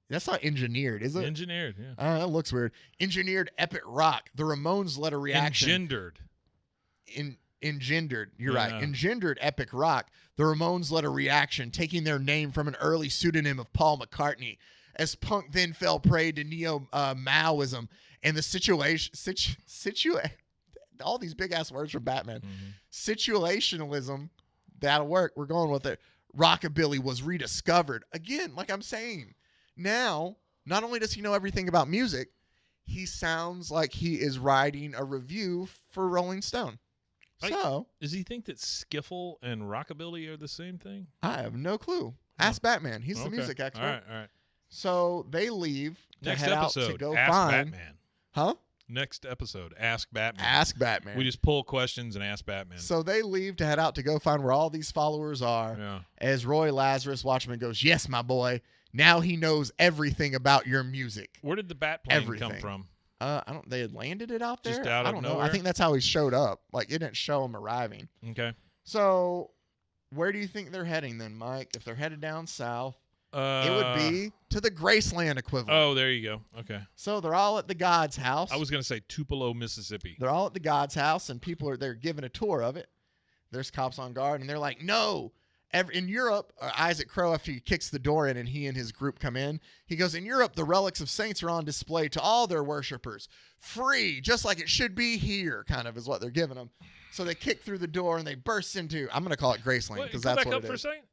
that's not engineered, is it? Engineered, yeah. That looks weird. Engineered epic rock. The Ramones led a reaction. Engendered. You're right. Engendered epic rock. The Ramones led a reaction, taking their name from an early pseudonym of Paul McCartney. As punk then fell prey to neo-Maoism and the situation, all these big ass words from Batman. Situationalism, that'll work. We're going with it. Rockabilly was rediscovered. Again, like I'm saying, now, not only does he know everything about music, he sounds like he is writing a review for Rolling Stone. So, does he think that skiffle and rockabilly are the same thing? I have no clue. Ask Batman. He's the music expert. All right. So they leave to Next head episode, out to go ask find. Batman. Huh? Next episode, Ask Batman. Ask Batman. We just pull questions and ask Batman. So they leave to head out to go find where all these followers are. Yeah. As Roy Lazarus, Watchman, goes, yes, my boy. Now he knows everything about your music. Where did the bat plane come from? They had landed it out there. Just out of I don't know. nowhere? I think that's how he showed up. Like it didn't show him arriving. Okay. So where do you think they're heading then, Mike? If they're headed down south, it would be to the Graceland equivalent. Oh, there you go. Okay. So they're all at the God's house. I was going to say Tupelo, Mississippi. They're all at the God's house, and people they're giving a tour of it. There's cops on guard, and they're like, no, in Europe, Isaac Crow, after he kicks the door in and he and his group come in, he goes, in Europe, the relics of saints are on display to all their worshipers. Free, just like it should be here, kind of is what they're giving them. So they kick through the door and they burst into, I'm going to call it Graceland because that's what it is. For a second.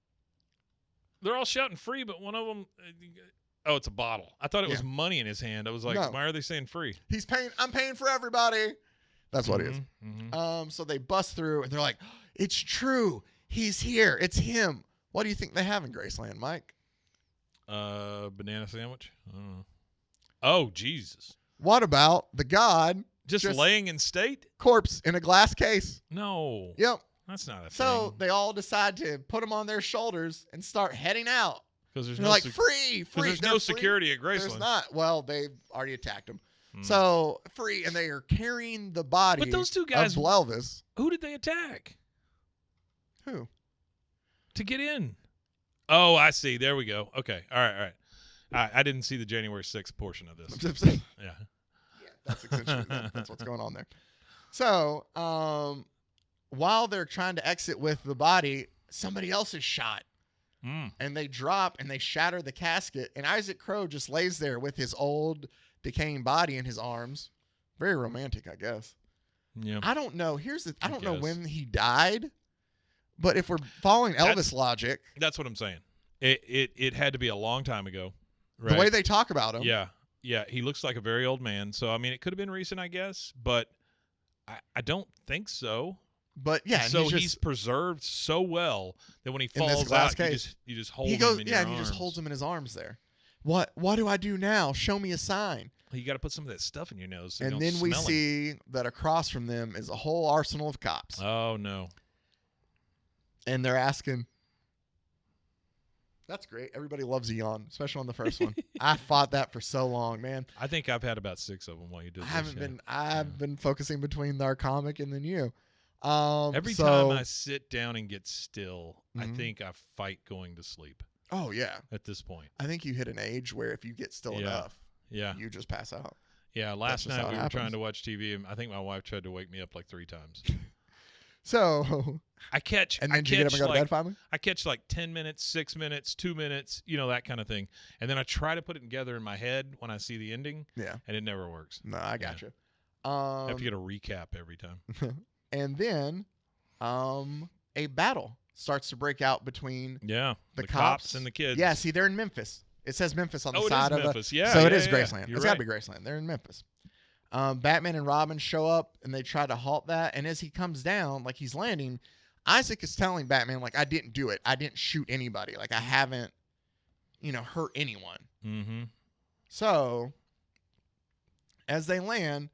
They're all shouting free, but one of them, it's a bottle. I thought it was money in his hand. I was like, why are they saying free? He's paying, I'm paying for everybody. That's what it is. Mm-hmm. So they bust through and they're like, it's true. He's here. It's him. What do you think they have in Graceland, Mike? Banana sandwich. Oh, Jesus. What about the god just laying in state? Corpse in a glass case. No. Yep. That's not a thing. So they all decide to put him on their shoulders and start heading out. Because there's no free. There's no security at Graceland. There's not. Well, they've already attacked him. So free, and they are carrying the body. But those two guys, of Elvis. Who did they attack? Who? To get in. Oh, I see. There we go. Okay. All right. I didn't see the January 6th portion of this. Yeah. That's essentially that's what's going on there. So, while they're trying to exit with the body, somebody else is shot. And they drop and they shatter the casket, and Isaac Crow just lays there with his old decaying body in his arms. Very romantic, I guess. Yeah. I don't know. I don't know when he died. But if we're following Elvis logic, that's what I'm saying. It had to be a long time ago. Right? The way they talk about him. Yeah. He looks like a very old man. So I mean, it could have been recent, I guess, but I don't think so. But yeah, so he's preserved so well that when he falls out, you just hold him in your arms. And he just holds him in his arms there. What do I do now? Show me a sign. You got to put some of that stuff in your nose. So and then we see that across from them is a whole arsenal of cops. Oh no. And they're asking. That's great. Everybody loves a yawn, especially on the first one. I fought that for so long, man. I think I've had about 6 of them while you did this. I've been focusing between our comic and then you. Every time I sit down and get still, I think I fight going to sleep. Oh yeah. At this point, I think you hit an age where if you get still enough, you just pass out. Yeah. Last night we were trying to watch TV, and I think my wife tried to wake me up like 3 times. So I catch. And then you get up and go to bed finally? I catch like 10 minutes, 6 minutes, 2 minutes, that kind of thing. And then I try to put it together in my head when I see the ending. Yeah. And it never works. No, I got you. I have to get a recap every time. And then a battle starts to break out between the cops and the kids. Yeah, see, they're in Memphis. It says Memphis on the side of Memphis. it. So it is Graceland. It's got to be Graceland. They're in Memphis. Batman and Robin show up, and they try to halt that. And as he comes down, like he's landing, Isaac is telling Batman, like, I didn't do it. I didn't shoot anybody. Like, I haven't, hurt anyone. Mm-hmm. So, as they land,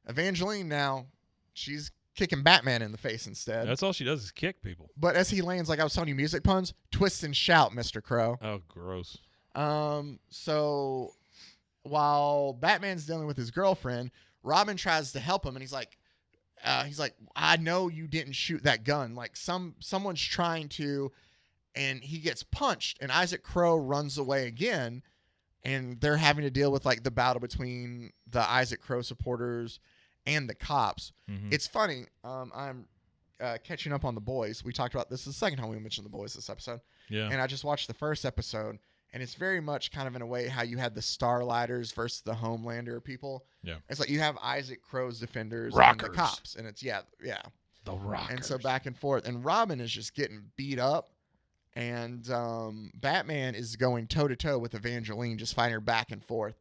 Evangeline now, she's kicking Batman in the face instead. That's all she does is kick people. But as he lands, like I was telling you, music puns, twist and shout, Mr. Crow. Oh, gross. So while Batman's dealing with his girlfriend, Robin tries to help him, and he's like, I know you didn't shoot that gun. Like someone's trying to, and he gets punched, and Isaac Crow runs away again, and they're having to deal with like the battle between the Isaac Crow supporters and the cops. Mm-hmm. It's funny. I'm catching up on The Boys. We talked about this the second time we mentioned The Boys this episode. Yeah. And I just watched the first episode, and it's very much kind of in a way how you had the Starlighters versus the Homelander people. Yeah. It's like you have Isaac Crow's defenders Rockers. and the cops, and it's the Rockers. And so back and forth, and Robin is just getting beat up, and Batman is going toe to toe with Evangeline, just fighting her back and forth,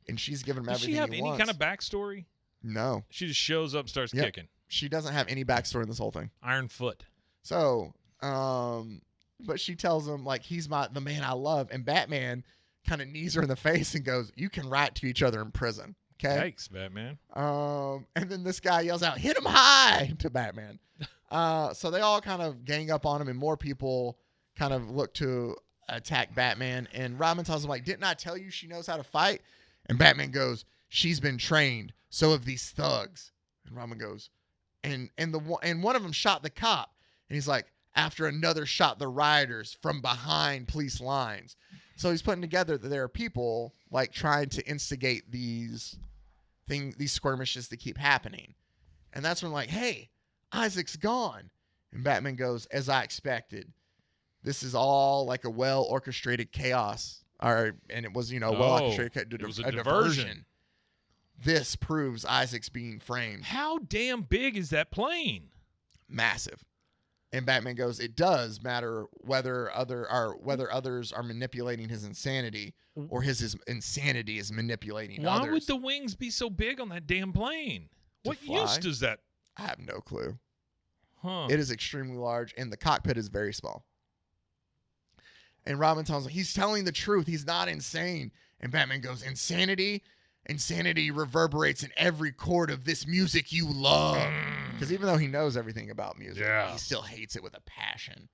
and she's giving him everything he wants. Does she have any kind of backstory? No. She just shows up and starts kicking. She doesn't have any backstory in this whole thing. Iron Foot. So, but she tells him, like, he's the man I love. And Batman kind of knees her in the face and goes, you can write to each other in prison. Okay? Thanks, Batman. And then this guy yells out, hit him high to Batman. So they all kind of gang up on him, and more people kind of look to attack Batman. And Robin tells him, like, didn't I tell you she knows how to fight? And Batman goes, she's been trained. So have these thugs. And Robin goes, and one of them shot the cop. And he's like, after another shot the rioters from behind police lines. So he's putting together that there are people like trying to instigate these skirmishes to keep happening. And that's when like, hey, Isaac's gone. And Batman goes, as I expected. this is all like a well-orchestrated chaos. And it was, well-orchestrated it was a diversion. This proves Isaac's being framed. How damn big is that plane? Massive. And Batman goes, it does matter whether others are manipulating his insanity or his insanity is manipulating others. Why would the wings be so big on that damn plane? What use does that? I have no clue. Huh. It is extremely large, and the cockpit is very small. And Robin tells him, he's telling the truth. He's not insane. And Batman goes, insanity reverberates in every chord of this music you love. Because even though he knows everything about music, he still hates it with a passion.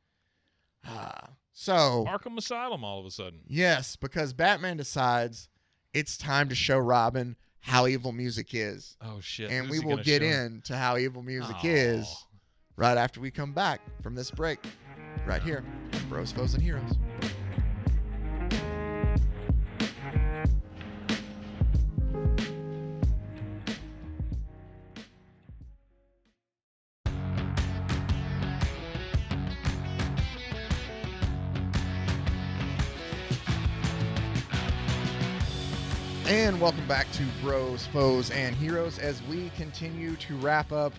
So Arkham Asylum all of a sudden. Yes, because Batman decides it's time to show Robin how evil music is. Oh, shit. And we will get into how evil music is right after we come back from this break. Right here on Bros, Foes, and Heroes. And welcome back to Bros, Foes, and Heroes as we continue to wrap up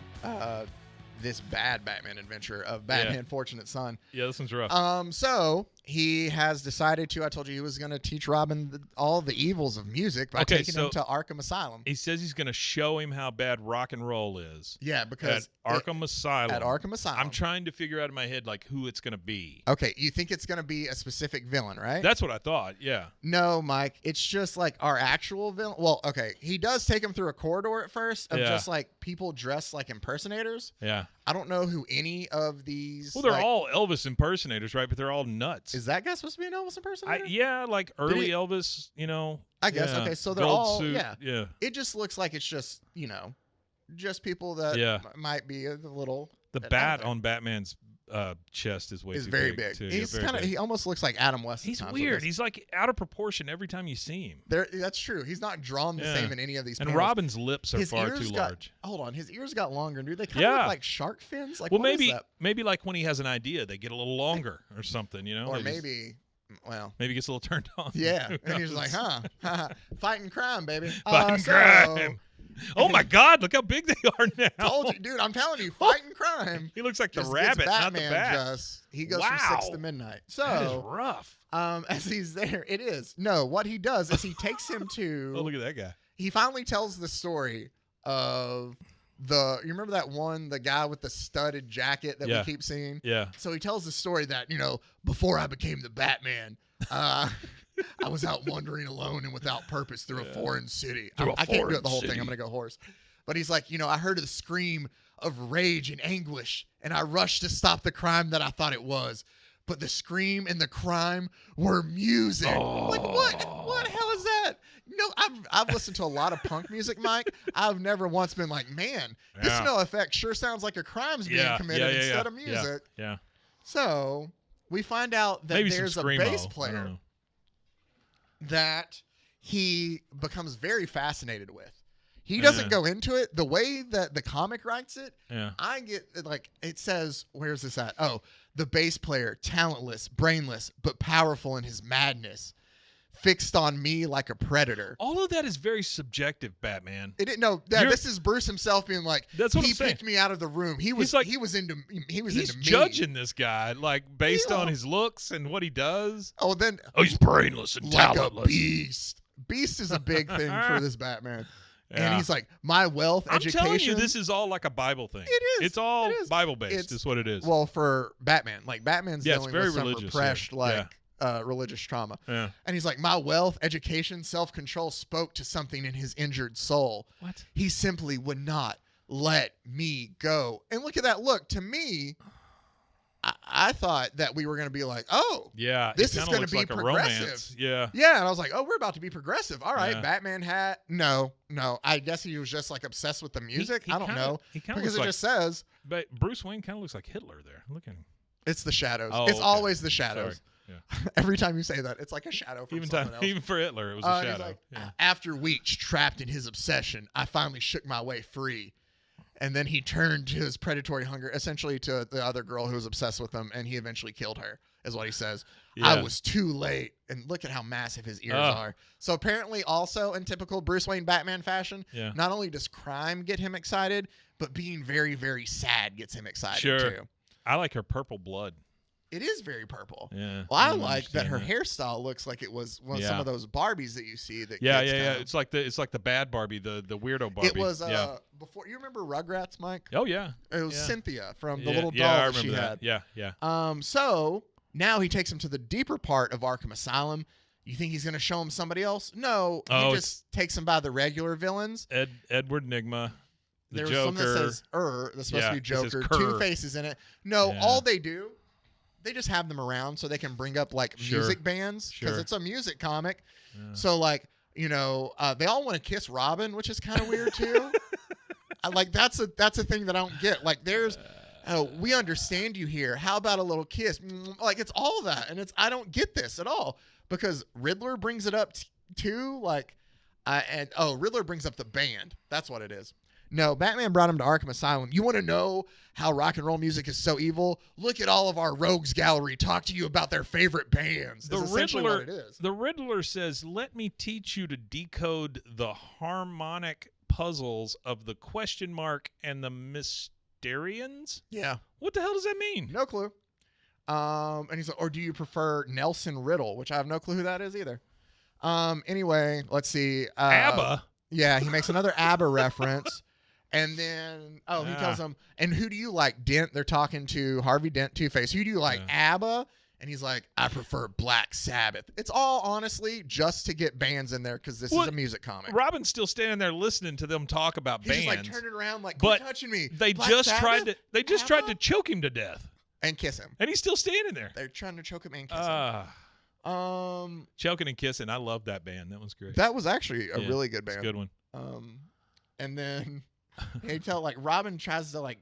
this bad Batman adventure of Batman Fortunate Son. Yeah, this one's rough. So he has decided to, I told you he was going to teach Robin all the evils of music by taking him to Arkham Asylum. He says he's going to show him how bad rock and roll is. Yeah, because at Arkham Asylum. At Arkham Asylum. I'm trying to figure out in my head like who it's going to be. Okay, you think it's going to be a specific villain, right? That's what I thought, yeah. No, Mike, it's just like our actual villain. Well, okay, he does take him through a corridor at first of just like people dressed like impersonators. Yeah. I don't know who any of these. Well, they're all Elvis impersonators, right? But they're all nuts. Is that guy supposed to be an Elvis impersonator? Yeah, like early Elvis, I guess. Okay, so they're gold all suit, yeah. It just looks like it's just just people that might be a little. The bat on Batman's chest is very big. Too. He's he almost looks like Adam West. He's weird. He's like out of proportion every time you see him. That's true. He's not drawn the same in any of these. And panels. Robin's lips are far too large. Hold on, his ears got longer, dude. They kind of look like shark fins. Like, well, maybe like when he has an idea, they get a little longer or something. Or maybe. Maybe he gets a little turned on. Yeah, and he's like, fighting crime, baby. Fighting crime. Oh my God! Look how big they are now. Told you, dude. I'm telling you, fighting crime. He looks like the rabbit, not the bat. He goes from 6 to midnight. So that is rough. As he's there, it is. No, what he does is he takes him to. Oh, look at that guy. He finally tells the story of you remember that one, the guy with the studded jacket that we keep seeing? Yeah. So he tells the story that, before I became the Batman, I was out wandering alone and without purpose through a foreign city. I can't do it the whole thing. I'm going to go hoarse. But he's like, I heard the scream of rage and anguish, and I rushed to stop the crime that I thought it was. But the scream and the crime were music. Like, what hell is that? I've listened to a lot of punk music, Mike. I've never once been like, man, this No Effect sure sounds like a crime's being committed instead of music. Yeah. So we find out that there's a bass player that he becomes very fascinated with. He doesn't go into it the way that the comic writes it. Yeah. I get it says, where's this at? Oh, the bass player, talentless, brainless, but powerful in his madness, fixed on me like a predator. All of that is very subjective, Batman. This is Bruce himself being like, that's what he picked me out of the room. He was into me. He's judging this guy like based on his looks and what he does. He's brainless and talentless. Like a beast. Beast is a big thing for this Batman. Yeah. And he's like, my wealth, education. I'm telling you, this is all like a Bible thing. It is. It's all Bible-based is what it is. Well, for Batman. Like, Batman's dealing with some repressed, religious trauma. Yeah. And he's like, my wealth, education, self-control spoke to something in his injured soul. What? He simply would not let me go. And look at that look. To me, I thought that we were going to be like, this is going to be like progressive. Yeah. Yeah. And I was like, we're about to be progressive. All right. Yeah. Batman hat. No. I guess he was just like obsessed with the music. I don't know. Because it just says. But Bruce Wayne kind of looks like Hitler there. Look at him. It's the shadows. Oh, it's always the shadows. Yeah. Every time you say that, it's like a shadow from someone else. Even for Hitler, it was a shadow. Like, after weeks trapped in his obsession, I finally shook my way free. And then he turned to his predatory hunger, essentially to the other girl who was obsessed with him, and he eventually killed her. is what he says. Yeah. I was too late. And look at how massive his ears are. So apparently also in typical Bruce Wayne Batman fashion, not only does crime get him excited, but being very, very sad gets him excited too. I like her purple blood. It is very purple. Yeah. Well, I like that her hairstyle looks like it was some of those Barbies that you see. That yeah. It's like the bad Barbie, the weirdo Barbie. It was before. You remember Rugrats, Mike? Oh yeah. It was Cynthia from the little doll that she had. Yeah. So now he takes him to the deeper part of Arkham Asylum. You think he's going to show him somebody else? No, he just takes him by the regular villains. Edward Nigma. The There's Joker. some that says that's supposed to be Joker. Two faces in it. No, all they do. They just have them around so they can bring up like music bands because it's a music comic. Yeah. So like, they all want to kiss Robin, which is kind of weird too. That's a thing that I don't get. Like there's, we understand you here. How about a little kiss? Like it's all that. And I don't get this at all because Riddler brings it up too. Riddler brings up the band. That's what it is. No, Batman brought him to Arkham Asylum. You want to know how rock and roll music is so evil? Look at all of our rogues gallery. Talk to you about their favorite bands. That's essentially what it is. The Riddler says, "Let me teach you to decode the harmonic puzzles of the question mark and the Mysterians." Yeah. What the hell does that mean? No clue. And he's like, or do you prefer Nelson Riddle, which I have no clue who that is either. Anyway, let's see. ABBA. Yeah, he makes another ABBA reference. And then, he tells them, and who do you like? Dent, they're talking to Harvey Dent, Two-Face. Who do you like, ABBA? And he's like, I prefer Black Sabbath. It's all, honestly, just to get bands in there because this is a music comic. Robin's still standing there listening to them talk about bands. He's just like turning around like, quit touching me. They just tried to choke him to death. And kiss him. And he's still standing there. They're trying to choke him and kiss him. Choking and Kissing. I love that band. That was great. That was actually a really good band. It's a good one. And then Robin tries to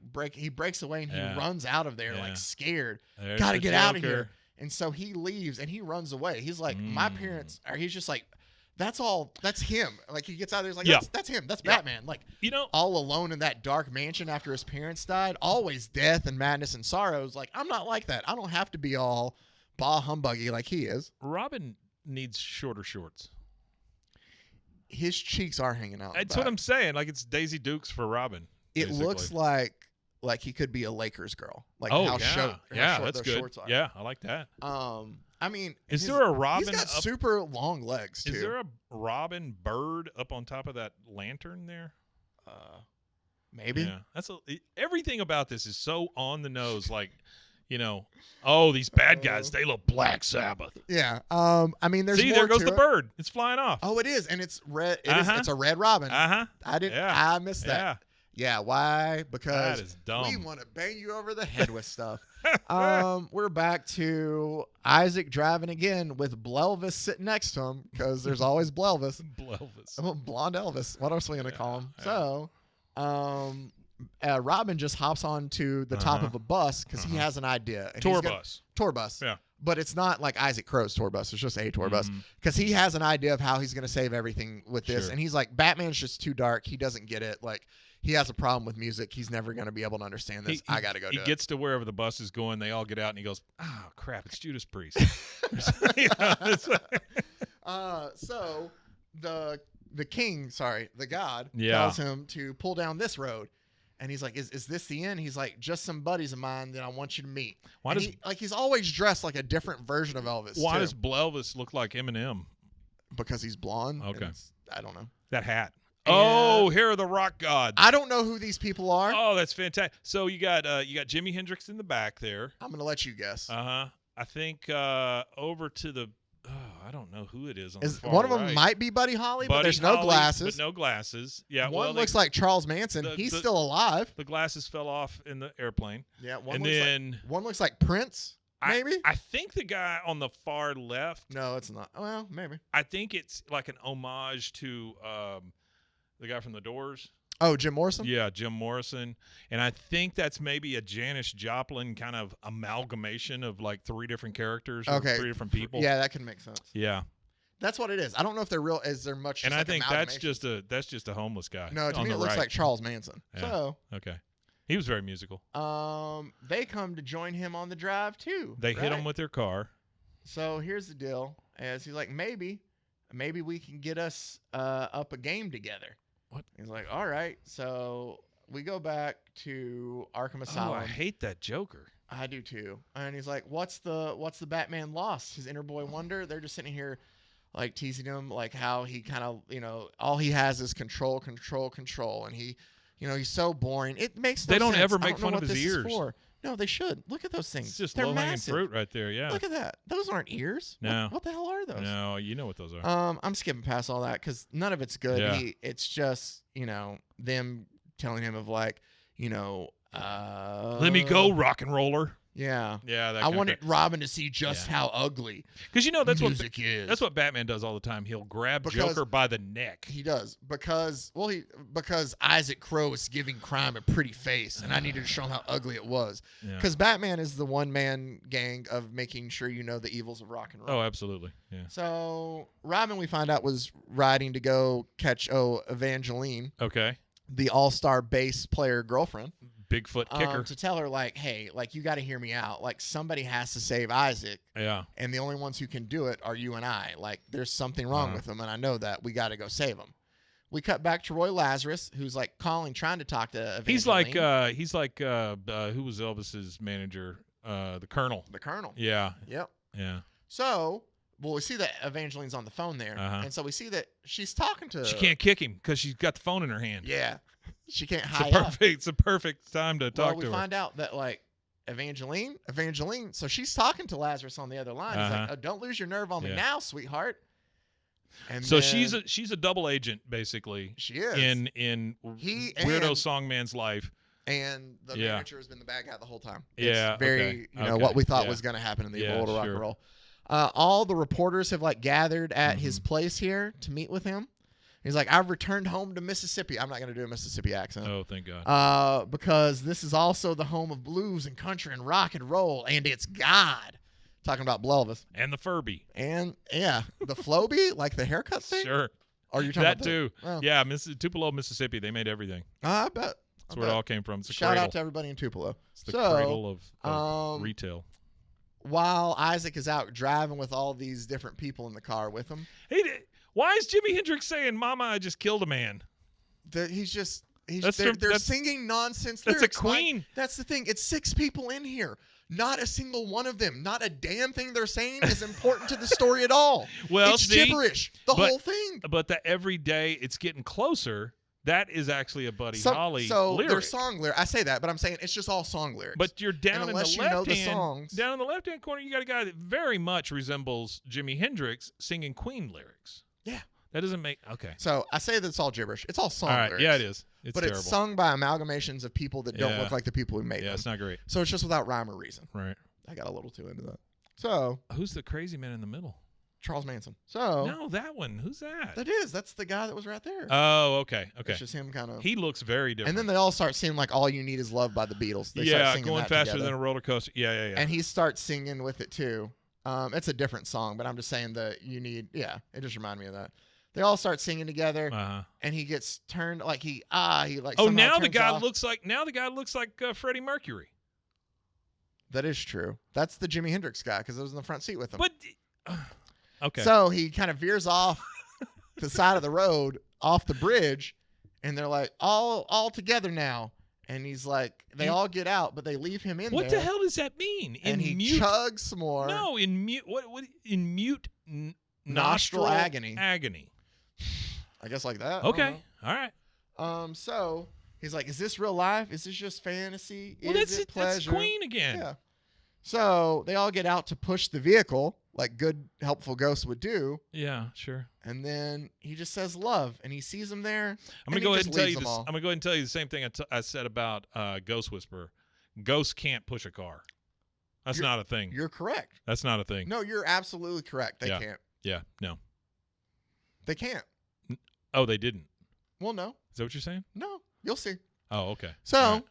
breaks away and he runs out of there like scared. Got to get out of here. And so he leaves and he runs away. He's like, my parents, or he's just like, that's him. Like he gets out of there, he's like, that's him. That's Batman. Like, all alone in that dark mansion after his parents died, always death and madness and sorrows. Like, I'm not like that. I don't have to be all bah humbuggy like he is. Robin needs shorter shorts. His cheeks are hanging out. That's what I'm saying. Like it's Daisy Dukes for Robin. It looks like he could be a Lakers girl. Like short that's those good. Shorts are. Yeah, I like that. I mean, is there a Robin? He's got super long legs too. Is there a Robin bird up on top of that lantern there? Maybe. Yeah, everything about this is so on the nose. Like, these bad guys, they look Black Sabbath. Yeah. I mean, there's more there goes to the it. bird. It's flying off. Oh, it is, and it's red. It's a red robin. I missed that. Yeah. Why? Because that is dumb. We want to bang you over the head with stuff. We're back to Isaac driving again with Blelvis sitting next to him because there's always Blelvis. Blonde Elvis. What else are we gonna call him? Yeah. So, Robin just hops onto the top of a bus because he has an idea. And Tour bus. Yeah. But it's not like Isaac Crow's tour bus. It's just a tour bus because he has an idea of how he's going to save everything with this. Sure. And he's like, Batman's just too dark. He doesn't get it. Like, he has a problem with music. He's never going to be able to understand this. I got to go do it. He gets to wherever the bus is going. They all get out and he goes, oh, crap, it's Judas Priest. So the king, the god, tells him to pull down this road. And he's like, is this the end? He's like, just some buddies of mine that I want you to meet. He's always dressed like a different version of Elvis. Why does Blelvis look like Eminem? Because he's blonde. Okay. I don't know. That hat. Here are the rock gods. I don't know who these people are. Oh, that's fantastic. So you got Jimi Hendrix in the back there. I'm gonna let you guess. I think over to the I don't know who it is. On the far one of them right. might be Buddy Holly, but there's no glasses. But no glasses. Yeah. One looks like Charles Manson. He's still alive. The glasses fell off in the airplane. Yeah. One looks like Prince. Maybe. I think the guy on the far left. No, it's not. Well, maybe. I think it's like an homage to the guy from The Doors. Oh, Jim Morrison? Yeah, Jim Morrison. And I think that's maybe a Janis Joplin kind of amalgamation of like three different characters or three different people. Yeah, that can make sense. Yeah. That's what it is. I don't know if they're real. Is there much? And I think that's just a homeless guy. No, to me it looks like Charles Manson. Yeah. So okay. He was very musical. They come to join him on the drive too. They hit him with their car. So here's the deal. As he's like, maybe we can get us up a game together. What? He's like, all right. So we go back to Arkham Asylum. Oh, I hate that Joker. I do too. And he's like, what's the Batman lost? His inner boy wonder? They're just sitting here like teasing him, like how he kind of, all he has is control. And he, he's so boring. It makes no sense. They don't ever make I don't know fun of what his this ears. Is for. No, they should. Look at those things. It's just They're low-hanging massive. fruit right there, yeah. Look at that. Those aren't ears. No. What the hell are those? No, you know what those are. I'm skipping past all that because none of it's good. Yeah. It's just, them telling him of like, let me go, rock and roller. Yeah. Yeah. I wanted Robin to see just how ugly because music is. That's what Batman does all the time. He'll grab Joker by the neck. He does because Isaac Crow is giving crime a pretty face, and I needed to show him how ugly it was. Because Batman is the one-man gang of making sure you know the evils of rock and roll. Oh, absolutely. Yeah. So Robin, we find out, was riding to go catch Evangeline. Okay. The all-star bass player girlfriend. Bigfoot kicker. To tell her, like, hey, like, you got to hear me out. Like, somebody has to save Isaac. Yeah. And the only ones who can do it are you and I. Like, there's something wrong with him, and I know that. We got to go save him. We cut back to Roy Lazarus, who's, like, trying to talk to Evangeline. He's like who was Elvis's manager? The Colonel. The Colonel. Yeah. Yep. Yeah. So, we see that Evangeline's on the phone there. And so we see that she's talking to... She can't kick him because she's got the phone in her hand. Yeah. She can't It's a perfect time to talk to her. We find out that, like, Evangeline, so she's talking to Lazarus on the other line. He's like, oh, don't lose your nerve on me now, sweetheart. And so she's a double agent, basically. She is. In Weirdo Songman's life. And the manager has been the bad guy the whole time. Yeah. It's very, what we thought was going to happen in the world of rock and roll. All the reporters have, like, gathered at his place here to meet with him. He's like, I've returned home to Mississippi. I'm not going to do a Mississippi accent. Oh, thank God. Because this is also the home of blues and country and rock and roll, and it's God. Talking about Elvis. And the Furby. And, yeah, the Floby, like the haircut thing? Sure. Or you talking that about too. Oh. Yeah, Tupelo, Mississippi, they made everything. I bet. That's where it all came from. It's Shout out to everybody in Tupelo. It's the cradle of retail. While Isaac is out driving with all these different people in the car with him. Why is Jimi Hendrix saying, Mama, I just killed a man? They're singing nonsense lyrics. That's a Queen. Like, that's the thing. It's 6 people in here. Not a single one of them, not a damn thing they're saying is important to the story at all. Well, it's gibberish, the whole thing. But that every day it's getting closer. That is actually a Buddy Holly lyric. They're song lyrics. I say that, but I'm saying it's just all song lyrics. But you're down in the left-hand corner, you got a guy that very much resembles Jimi Hendrix singing Queen lyrics. Yeah. That doesn't make... Okay. So I say that it's all gibberish. It's all song lyrics. Yeah, it is. It's terrible. It's sung by amalgamations of people that don't look like the people who made them. Yeah, it's not great. So it's just without rhyme or reason. Right. I got a little too into that. So... Who's the crazy man in the middle? Charles Manson. So no, that one. Who's that? That's the guy that was right there. Oh, okay. It's just him kind of. He looks very different. And then they all start singing like "All You Need Is Love" by the Beatles. They start singing going that faster together. than a roller coaster. Yeah. And he starts singing with it too. It's a different song, but I'm just saying that you need. Yeah, it just reminded me of that. They all start singing together, and he gets turned like he like. Oh, now the guy looks like Freddie Mercury. That is true. That's the Jimi Hendrix guy because it was in the front seat with him. But. Okay. So he kind of veers off the side of the road, off the bridge, and they're like, all together now. And he's like, they all get out, but they leave him in there. What the hell does that mean? And he chugs some more. No, in mute. What in mute? Nostril agony. Agony. I guess like that. Okay. All right. So he's like, is this real life? Is this just fantasy? Well, is it pleasure? That's Queen again. Yeah. So they all get out to push the vehicle like good, helpful ghosts would do. Yeah, sure. And then he just says love, and he sees them there. I'm going to go ahead and tell you this. I'm going to go ahead and tell you the same thing I said about Ghost Whisperer. Ghosts can't push a car. That's not a thing. You're correct. That's not a thing. No, you're absolutely correct. They can't. Yeah, no. They can't. Oh, they didn't? Well, no. Is that what you're saying? No. You'll see. Oh, okay. So,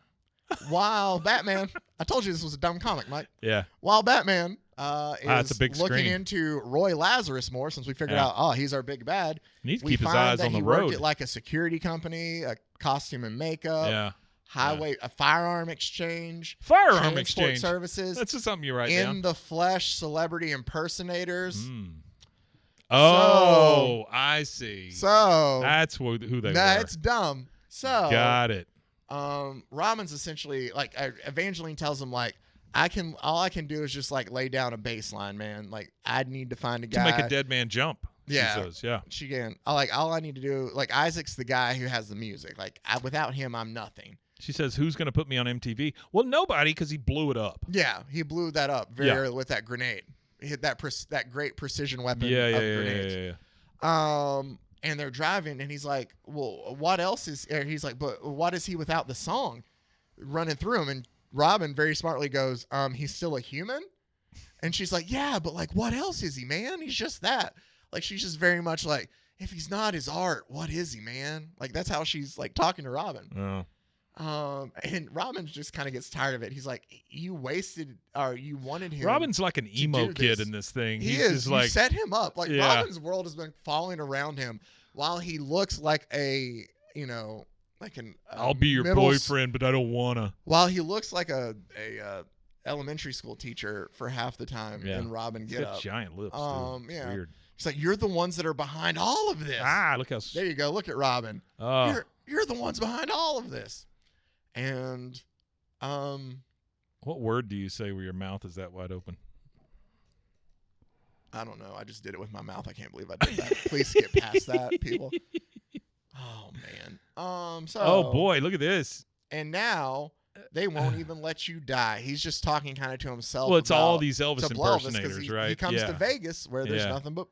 while Batman... I told you this was a dumb comic, Mike. Yeah. While Batman it's a big looking screen. into Roy Lazarus more, since we figured out, he's our big bad. He needs to keep his eyes on the road. Worked at like a security company, a costume and makeup. Yeah. a firearm exchange, transport services. That's just something you write in down. the flesh, celebrity impersonators. Oh, I see. So that's who they were. That's dumb. So got it. Robin's essentially like Evangeline tells him like all I can do is just like lay down a baseline, man. Like I need to find a guy to make a dead man jump. Yeah, she says, yeah. She can. Like all I need to do, like Isaac's the guy who has the music. Like without him, I'm nothing. She says, "Who's going to put me on MTV?" Well, nobody, because he blew it up. Yeah, he blew that up very early with that grenade. He hit that great precision weapon of grenades. Yeah. And they're driving, and he's like, "Well, what else is?" He's like, "But what is he without the song running through him?" And Robin very smartly goes, "He's still a human." And she's like, "Yeah, but like, what else is he, man? He's just that." Like, she's just very much like, if he's not his art, what is he, man? Like, that's how she's like talking to Robin. Oh. And Robin just kind of gets tired of it. He's like, you wanted him. Robin's like an emo kid in this thing. He is. You set him up. Like, Robin's world has been falling around him while he looks like a, like an. I'll be your boyfriend, but I don't wanna. While he looks like a elementary school teacher for half the time, and Robin He's got giant lips. Yeah. Weird. He's like, you're the ones that are behind all of this. Look how. There you go. Look at Robin. You're the ones behind all of this. And, what word do you say where your mouth is that wide open? I don't know. I just did it with my mouth. I can't believe I did that. Please skip past that, people. Oh man. So. Oh boy, look at this. And now they won't even let you die. He's just talking kind of to himself. Well, it's all these Elvis impersonators, right? He comes to Vegas where there's nothing but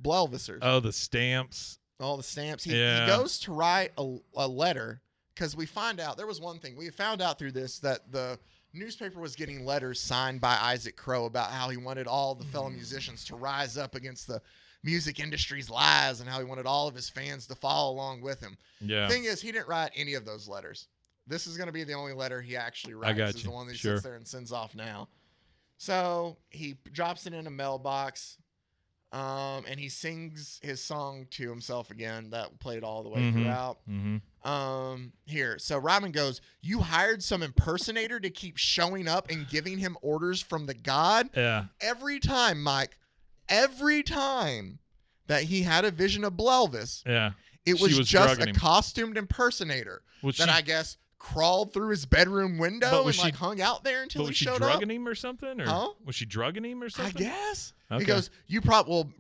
Blelvisers. Oh, the stamps. All the stamps. He goes to write a letter because we find out there was one thing we found out through this that the newspaper was getting letters signed by Isaac Crow about how he wanted all the fellow musicians to rise up against the music industry's lies and how he wanted all of his fans to follow along with him. Yeah. The thing is, he didn't write any of those letters. This is going to be the only letter he actually writes. I got This is the one that he sits there and sends off now. So he drops it in a mailbox, and he sings his song to himself again that played all the way throughout. Here. So Robin goes, you hired some impersonator to keep showing up and giving him orders from the god? Yeah. Every time, Mike, every time that he had a vision of Blelvis, it was just a costumed impersonator I guess crawled through his bedroom window and hung out there until he showed up. Was she drugging him or something? Or was she drugging him or something? I guess. Okay. He goes,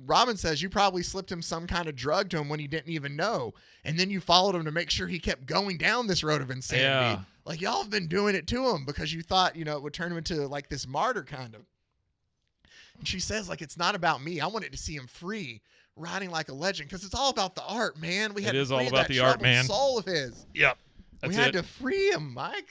Robin says you probably slipped him some kind of drug to him when he didn't even know. And then you followed him to make sure he kept going down this road of insanity. Yeah. Like y'all have been doing it to him because you thought, it would turn him into like this martyr kind of. And she says, like, it's not about me. I wanted to see him free, riding like a legend, because it's all about the art, man. It is all about the art, man. Soul of his. Yep. We had to free him, Mike.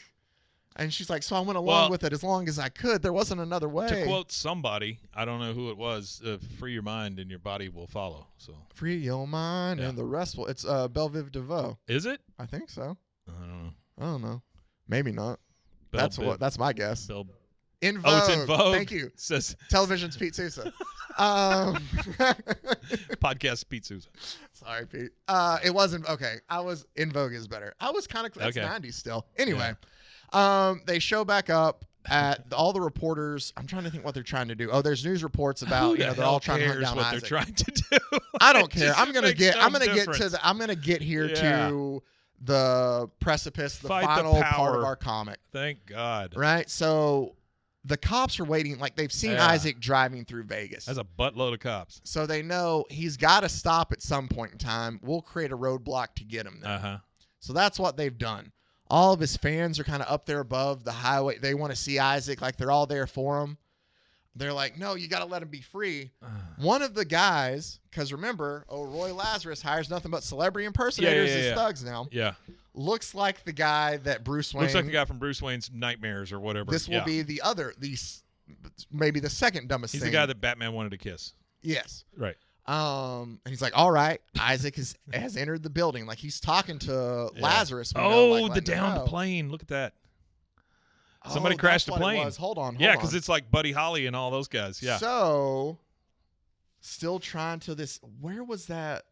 And she's like, so I went along with it as long as I could. There wasn't another way. To quote somebody, I don't know who it was, free your mind and your body will follow. So free your mind and the rest will. It's Belvive DeVoe. Is it? I think so. I don't know. Maybe not. That's my guess. In Vogue. Oh, it's in Vogue. Thank you. Says Television's Pete Sousa. Podcast Pete Sousa. Sorry, Pete. It wasn't okay. I was In Vogue is better. I was kind of that's 90s still. Anyway, they show back up at all the reporters. I'm trying to think what they're trying to do. Oh, there's news reports about they're all trying to hunt down what Isaac. They're trying to do. I don't care. I'm gonna get here to the precipice, the final part of our comic. Thank God. Right? So the cops are waiting, like they've seen Isaac driving through Vegas. That's a buttload of cops. So they know he's got to stop at some point in time. We'll create a roadblock to get him there. So that's what they've done. All of his fans are kind of up there above the highway. They want to see Isaac, like they're all there for him. They're like, no, you got to let him be free. One of the guys, because remember, Roy Lazarus hires nothing but celebrity impersonators as thugs now. Yeah. Looks like the guy that Bruce Wayne. Looks like the guy from Bruce Wayne's Nightmares or whatever. This will be maybe the second dumbest thing. He's the guy that Batman wanted to kiss. Yes. Right. And he's like, all right, Isaac has entered the building. Like he's talking to Lazarus. The downed plane. Look at that. Somebody crashed a plane. Hold on. Yeah, because it's like Buddy Holly and all those guys. Yeah. So, still trying to this. Where was that?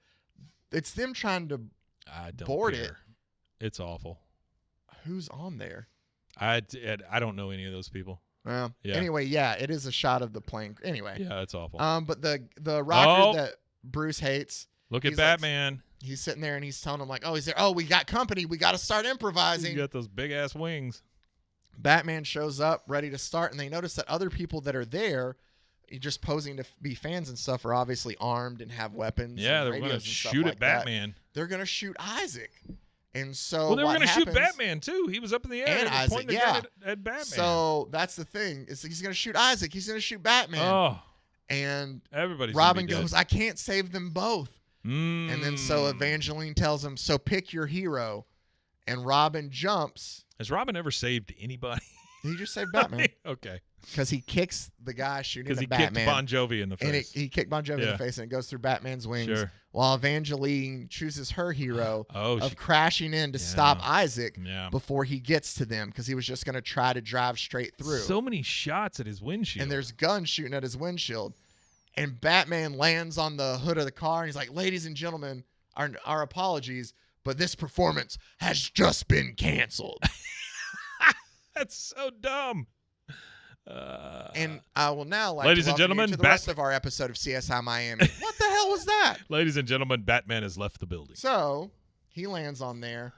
It's them trying to I don't board care. it. It's awful. Who's on there? I don't know any of those people. Well, anyway, yeah, it is a shot of the plane. Anyway. Yeah, that's awful. But the rocker that Bruce hates. Look at Batman. He's sitting there and he's telling him like, oh, he's there. Oh, we got company. We got to start improvising. You got those big ass wings. Batman shows up ready to start, and they notice that other people that are there, just posing to be fans and stuff, are obviously armed and have weapons. Yeah, they're going to shoot at Batman. They're going to shoot Isaac. And so well, they were going to shoot Batman too. He was up in the air and Isaac, pointing the gun at Batman. So that's the thing. He's going to shoot Isaac. He's going to shoot Batman. Oh. And everybody's Robin goes, I can't save them both. And then so Evangeline tells him, so pick your hero. And Robin jumps. Has Robin ever saved anybody? He just saved Batman. Okay. Because he kicks the guy shooting at Batman. Because he kicked Bon Jovi in the face. And he kicked Bon Jovi in the face, and it goes through Batman's wings. Sure. While Evangeline chooses her hero of crashing in to stop Isaac before he gets to them, because he was just going to try to drive straight through. So many shots at his windshield. And there's guns shooting at his windshield. And Batman lands on the hood of the car, and he's like, ladies and gentlemen, our apologies, but this performance has just been canceled. That's so dumb. And I will now like ladies to and gentlemen, you to the rest of our episode of CSI Miami. What the hell was that? Ladies and gentlemen, Batman has left the building. So he lands on there,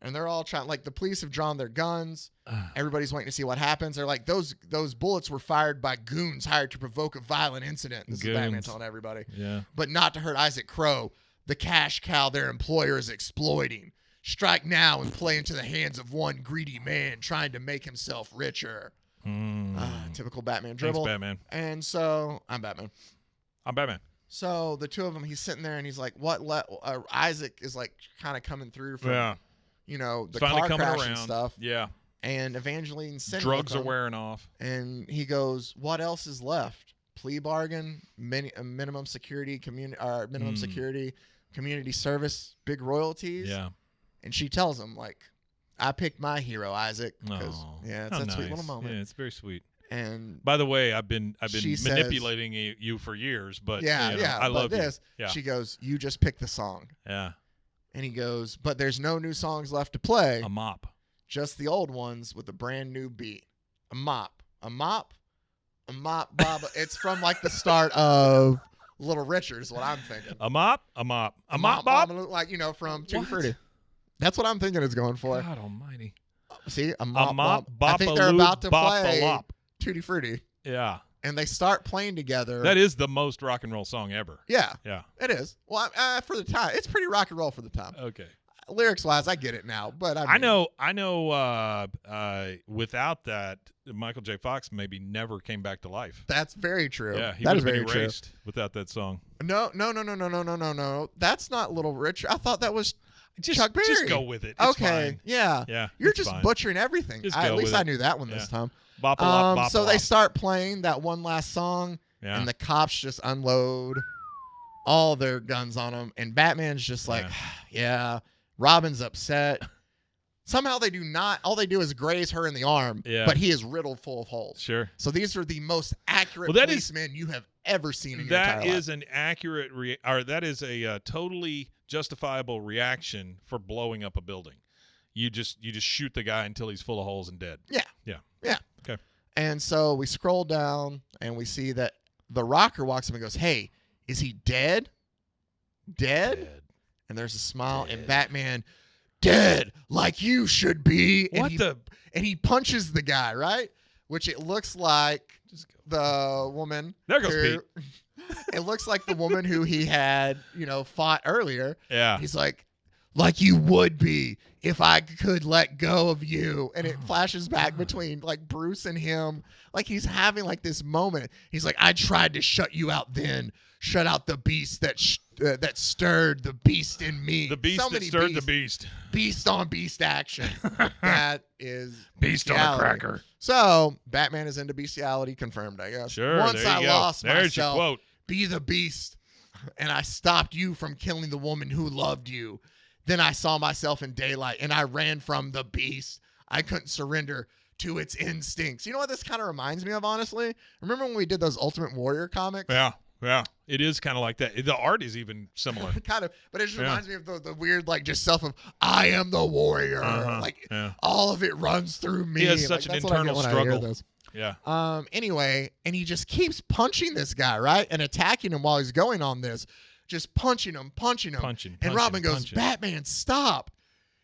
and they're all trying. Like the police have drawn their guns. Everybody's waiting to see what happens. They're like, those bullets were fired by goons hired to provoke a violent incident. This is Batman telling everybody. Yeah. But not to hurt Isaac Crow, the cash cow their employer is exploiting. Strike now and play into the hands of one greedy man trying to make himself richer. Typical Batman dribble. Thanks, Batman. And so I'm Batman. So the two of them, he's sitting there and he's like, "What?" Isaac is like kind of coming through from, the car crash and stuff. Yeah. And Evangeline's sitting drugs with are him, wearing off. And he goes, "What else is left? Plea bargain, minimum security, community service, big royalties." Yeah. And she tells him like, I picked my hero, Isaac. It's a sweet little moment. Yeah, it's very sweet. And by the way, I've been manipulating you for years, but I love this. You. Yeah. She goes, you just pick the song. Yeah. And he goes, but there's no new songs left to play. A mop. Just the old ones with a brand new beat. A mop, Baba. It's from like the start of Little Richard is what I'm thinking. A mop, Bob. Like, from Tutti Frutti. That's what I'm thinking it's going for. God almighty. See, a mop. I think they're about to play Tutti Frutti. Yeah. And they start playing together. That is the most rock and roll song ever. Yeah. Yeah. It is. Well, for the time. It's pretty rock and roll for the time. Okay. Lyrics-wise, I get it now. But I know without that, Michael J. Fox maybe never came back to life. That's very true. Yeah, he that was is very erased true. Without that song. No. That's not Little Richard. I thought that was Chuck Berry. Just go with it. It's fine. Yeah. Yeah. You're just butchering everything. At least I knew that one this time. Bop-a-lop, so they start playing that one last song, and the cops just unload all their guns on them, and Batman's just like, yeah. Robin's upset. Somehow they do not. All they do is graze her in the arm, but he is riddled full of holes. Sure. So these are the most accurate policemen you have ever seen in your entire life. That is an accurate, that is a totally justifiable reaction for blowing up a building. You just shoot the guy until he's full of holes and dead. Yeah. Yeah. Okay. And so we scroll down and we see that the rocker walks up and goes, "Hey, is he dead? Dead?" And there's a smile, and Batman, dead like you should be. And he punches the guy, right? Which it looks like the woman. There goes Pete. It looks like the woman who he had, fought earlier. Yeah. He's like you would be if I could let go of you. And it flashes back between like Bruce and him. Like he's having like this moment. He's like, I tried to shut you out then. Shut out the beast that stirred the beast in me. The beast that stirred the beast. Beast on beast action. That is beast bestiality. on a cracker. So Batman is into bestiality, confirmed, I guess. Sure. Once I lost There's myself, your quote. Be the beast, and I stopped you from killing the woman who loved you. Then I saw myself in daylight, and I ran from the beast. I couldn't surrender to its instincts. You know what this kind of reminds me of, honestly? Remember when we did those Ultimate Warrior comics? Yeah. Yeah, it is kind of like that. The art is even similar. Kind of, but it just reminds me of the weird, like, just self of, I am the warrior. All of it runs through me. He has such an internal struggle. Yeah. Anyway, and he just keeps punching this guy, right? And attacking him while he's going on this. Just punching him. And Robin goes, Batman, stop.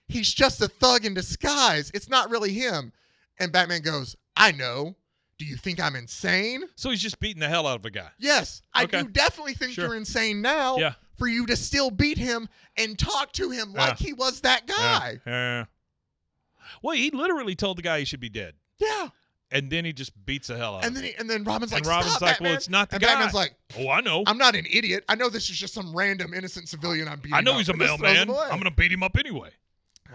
He's just a thug in disguise. It's not really him. And Batman goes, I know. Do you think I'm insane? So he's just beating the hell out of a guy. Yes. Okay. I do definitely think you're insane now for you to still beat him and talk to him like he was that guy. Yeah. Well, he literally told the guy he should be dead. Yeah. And then he just beats the hell out of him. And then Robin's like, Stop, Batman. Well, it's not the guy. Batman's like, oh, I know. I'm not an idiot. I know this is just some random innocent civilian I'm beating up. I know he's a mailman. I'm going to beat him up anyway.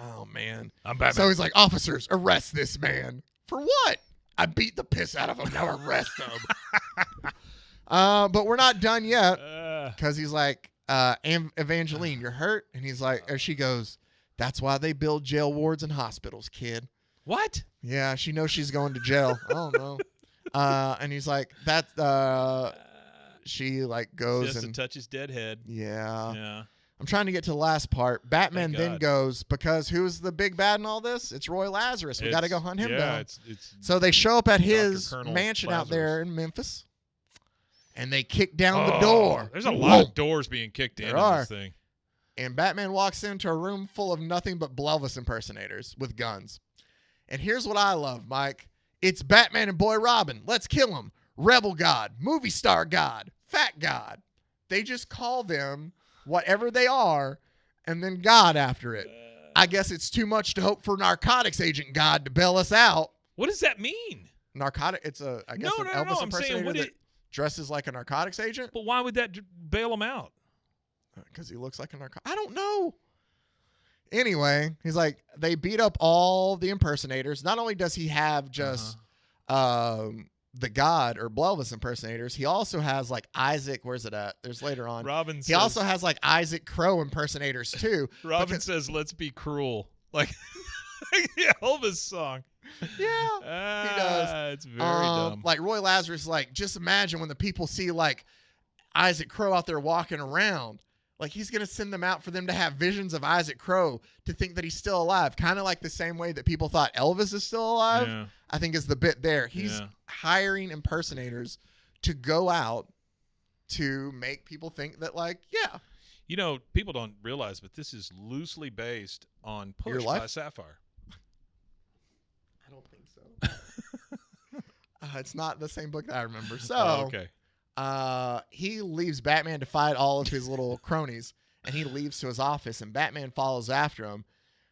Oh, man. I'm Batman. So he's like, officers, arrest this man. For what? I beat the piss out of him. Now arrest him. But we're not done yet because he's like, Evangeline, you're hurt? And he's like, or she goes, that's why they build jail wards and hospitals, kid. What? Yeah, she knows she's going to jail. Oh, no. And he's like, she like goes just and to touch his dead head. Yeah. I'm trying to get to the last part. Batman then goes, because who's the big bad in all this? It's Roy Lazarus. We got to go hunt him down. So they show up at his mansion out there in Memphis, and they kick down the door. There's a lot of doors being kicked in this thing. And Batman walks into a room full of nothing but Elvis impersonators with guns. And here's what I love, Mike. It's Batman and Boy Robin. Let's kill him. Rebel God, movie star God, fat God. They just call them whatever they are, and then God after it. I guess it's too much to hope for narcotics agent God to bail us out. What does that mean? Narcotic? It's an Elvis impersonator that dresses like a narcotics agent. But why would that bail him out? Because he looks like a narcotic. I don't know. Anyway, he's like, they beat up all the impersonators. Not only does he have just the God or Elvis impersonators, he also has like Isaac. Where's it at? There's later on. He also has like Isaac Crow impersonators too. Robin says, "Let's be cruel," like Elvis song. Yeah, he does. It's very dumb. Like Roy Lazarus, like just imagine when the people see like Isaac Crow out there walking around. Like, he's going to send them out for them to have visions of Isaac Crow to think that he's still alive. Kind of like the same way that people thought Elvis is still alive, I think is the bit there. He's hiring impersonators to go out to make people think that, like, You know, people don't realize, but this is loosely based on Push by Sapphire. I don't think so. It's not the same book that I remember. So, okay. He leaves Batman to fight all of his little cronies, and he leaves to his office, and Batman follows after him.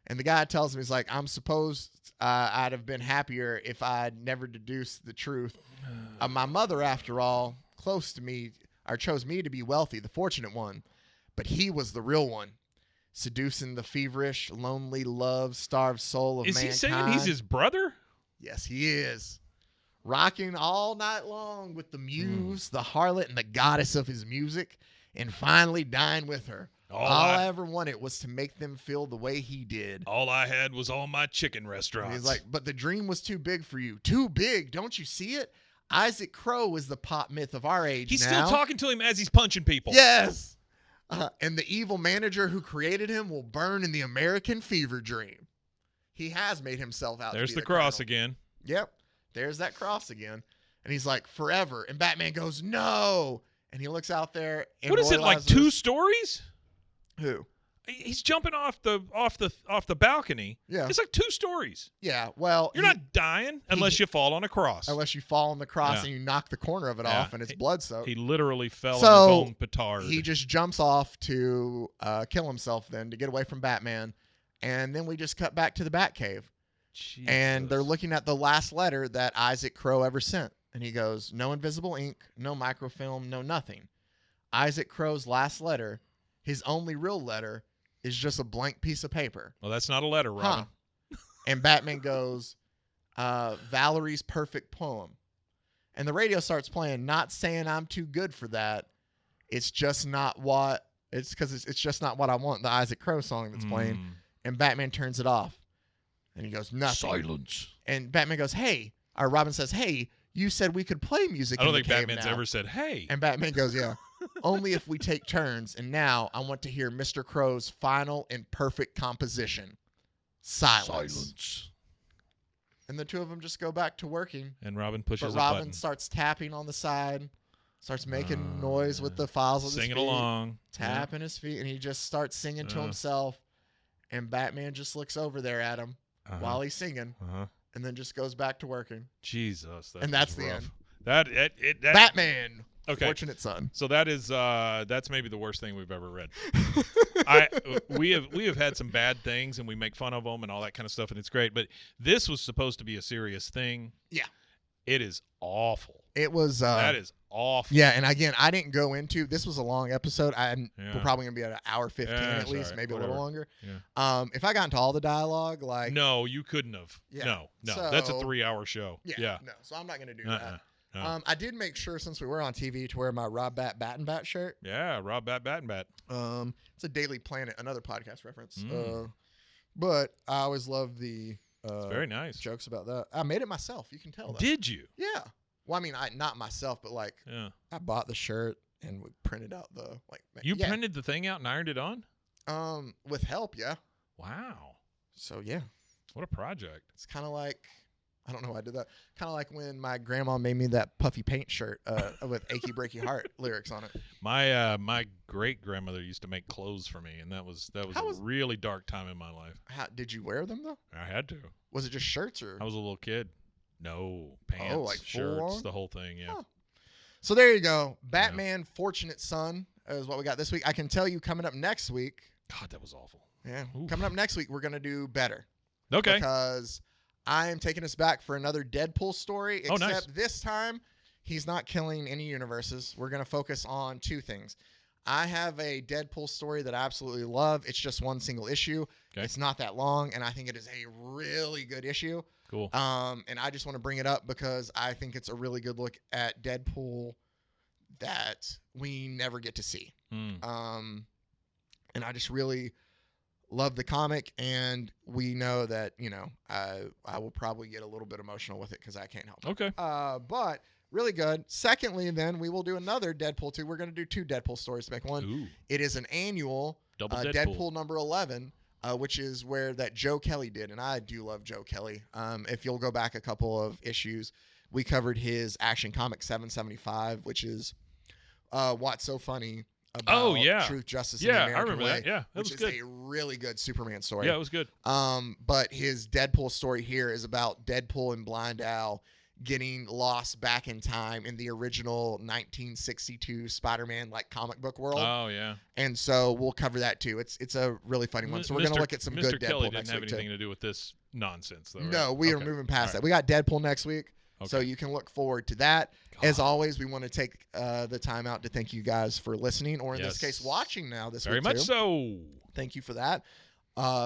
And the guy tells him, he's like, I'm supposed I'd have been happier if I'd never deduced the truth. My mother, after all, close to me, or chose me to be wealthy, the fortunate one. But he was the real one, seducing the feverish, lonely, love-starved soul of mankind. Is he saying he's his brother? Yes, he is. Rocking all night long with the muse, the harlot, and the goddess of his music, and finally dying with her. All I ever wanted was to make them feel the way he did. All I had was all my chicken restaurants. He's like, but the dream was too big for you. Too big. Don't you see it? Isaac Crow is the pop myth of our age He's now. still talking to him as he's punching people. Yes. And the evil manager who created him will burn in the American fever dream. He has made himself out There's to be the cross again. Yep. There's that cross again. And he's like, forever. And Batman goes, no. And he looks out there. And what is it, like 2 stories? Who? He's jumping off the balcony. Yeah. It's like 2 stories. Yeah. Well, you're not dying unless you fall on a cross. Unless you fall on the cross and you knock the corner of it off and it's blood soaked. He literally fell on his own petard. He just jumps off to kill himself then to get away from Batman. And then we just cut back to the Batcave. Jesus. And they're looking at the last letter that Isaac Crow ever sent. And he goes, no invisible ink, no microfilm, no nothing. Isaac Crow's last letter, his only real letter, is just a blank piece of paper. Well, that's not a letter, Robin. And Batman goes, Valerie's perfect poem. And the radio starts playing, not saying I'm too good for that. It's just not what, it's because it's just not what I want, the Isaac Crow song that's playing. And Batman turns it off. And he goes, nothing. Silence. And Batman goes, hey, or Robin says, hey, you said we could play music. I don't in think the cave Batman's now. ever said, "Hey." And Batman goes, "Yeah, only if we take turns. And now I want to hear Mr. Crow's final and perfect composition. Silence." And the two of them just go back to working. And Robin pushes But a Robin button. starts tapping on the side, starts making noise with the files with his feet. Singing along. Tapping his feet, and he just starts singing to himself. And Batman just looks over there at him while he's singing, and then just goes back to working. Jesus. And that's the end. That Batman. Okay. Fortunate son. So that is that's maybe the worst thing we've ever read. We have had some bad things, and we make fun of them and all that kind of stuff, and it's great. But this was supposed to be a serious thing. Yeah. It is awful. It was. That is awful. Yeah, and again, I didn't go into. This was a long episode. We're probably gonna be at an hour 15 at least, maybe a little longer. Yeah. If I got into all the dialogue, like no, you couldn't have. Yeah. No, So, that's a 3-hour show. Yeah. No, so I'm not gonna do that. No. I did make sure since we were on TV to wear my Rob Bat Bat and Bat shirt. Yeah, Rob Bat Bat and Bat. It's a Daily Planet, another podcast reference. But I always love the it's very nice jokes about that. I made it myself. You can tell. Though. Did you? Yeah. Well, I mean, not myself, but like, I bought the shirt and we printed out the like. You printed the thing out and ironed it on? With help, yeah. Wow. So yeah. What a project. It's kind of like, I don't know why I did that. Kind of like when my grandma made me that puffy paint shirt with "Achy Breaky Heart" lyrics on it. My great grandmother used to make clothes for me, and that was a really dark time in my life. How did you wear them though? I had to. Was it just shirts or? I was a little kid. No, pants, like shirts, the whole thing. Yeah. Huh. So there you go. Batman, Fortunate Son is what we got this week. I can tell you coming up next week. God, that was awful. Yeah. Oof. Coming up next week, we're gonna do better. Okay. Because I am taking us back for another Deadpool story, except nice. This time he's not killing any universes. We're going to focus on two things. I have a Deadpool story that I absolutely love. It's just one single issue. Okay. It's not that long, and I think it is a really good issue. Cool. And I just want to bring it up because I think it's a really good look at Deadpool that we never get to see. And I just really love the comic, and we know that, I will probably get a little bit emotional with it because I can't help it. Okay. But really good. Secondly, then we will do another Deadpool 2. We're going to do two Deadpool stories to make one. Ooh. It is an annual Double Deadpool number 11, which is where that Joe Kelly did, and I do love Joe Kelly. If you'll go back a couple of issues, we covered his Action Comic 775, which is What's So Funny about truth, justice, and the American I remember way, that. Yeah, that which was is good. a really good Superman story. Yeah, it was good. But his Deadpool story here is about Deadpool and Blind Owl getting lost back in time in the original 1962 Spider-Man comic book world. Oh yeah. And so we'll cover that too. It's a really funny one. So we're going to look at some good Deadpool Kelly next didn't week have anything too. to do with this nonsense though. Right? No, we are moving past that. We got Deadpool next week. Okay. So you can look forward to that. God. As always, we want to take the time out to thank you guys for listening, or in this case, watching now this week. Very much so. Thank you for that.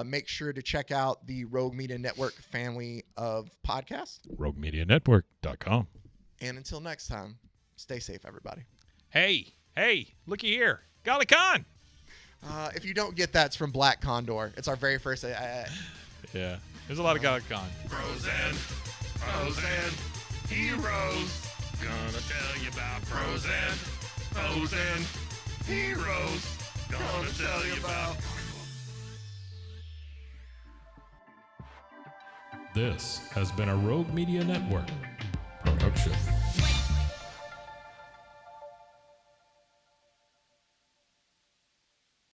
Make sure to check out the Rogue Media Network family of podcasts. RogueMediaNetwork.com. And until next time, stay safe, everybody. Hey, looky here. Golly Khan. If you don't get that, it's from Black Condor. It's our very first. Yeah, there's a lot of Golly Khan. Frozen heroes. Gonna tell you about frozen heroes. Gonna tell you about. This has been a Rogue Media Network production.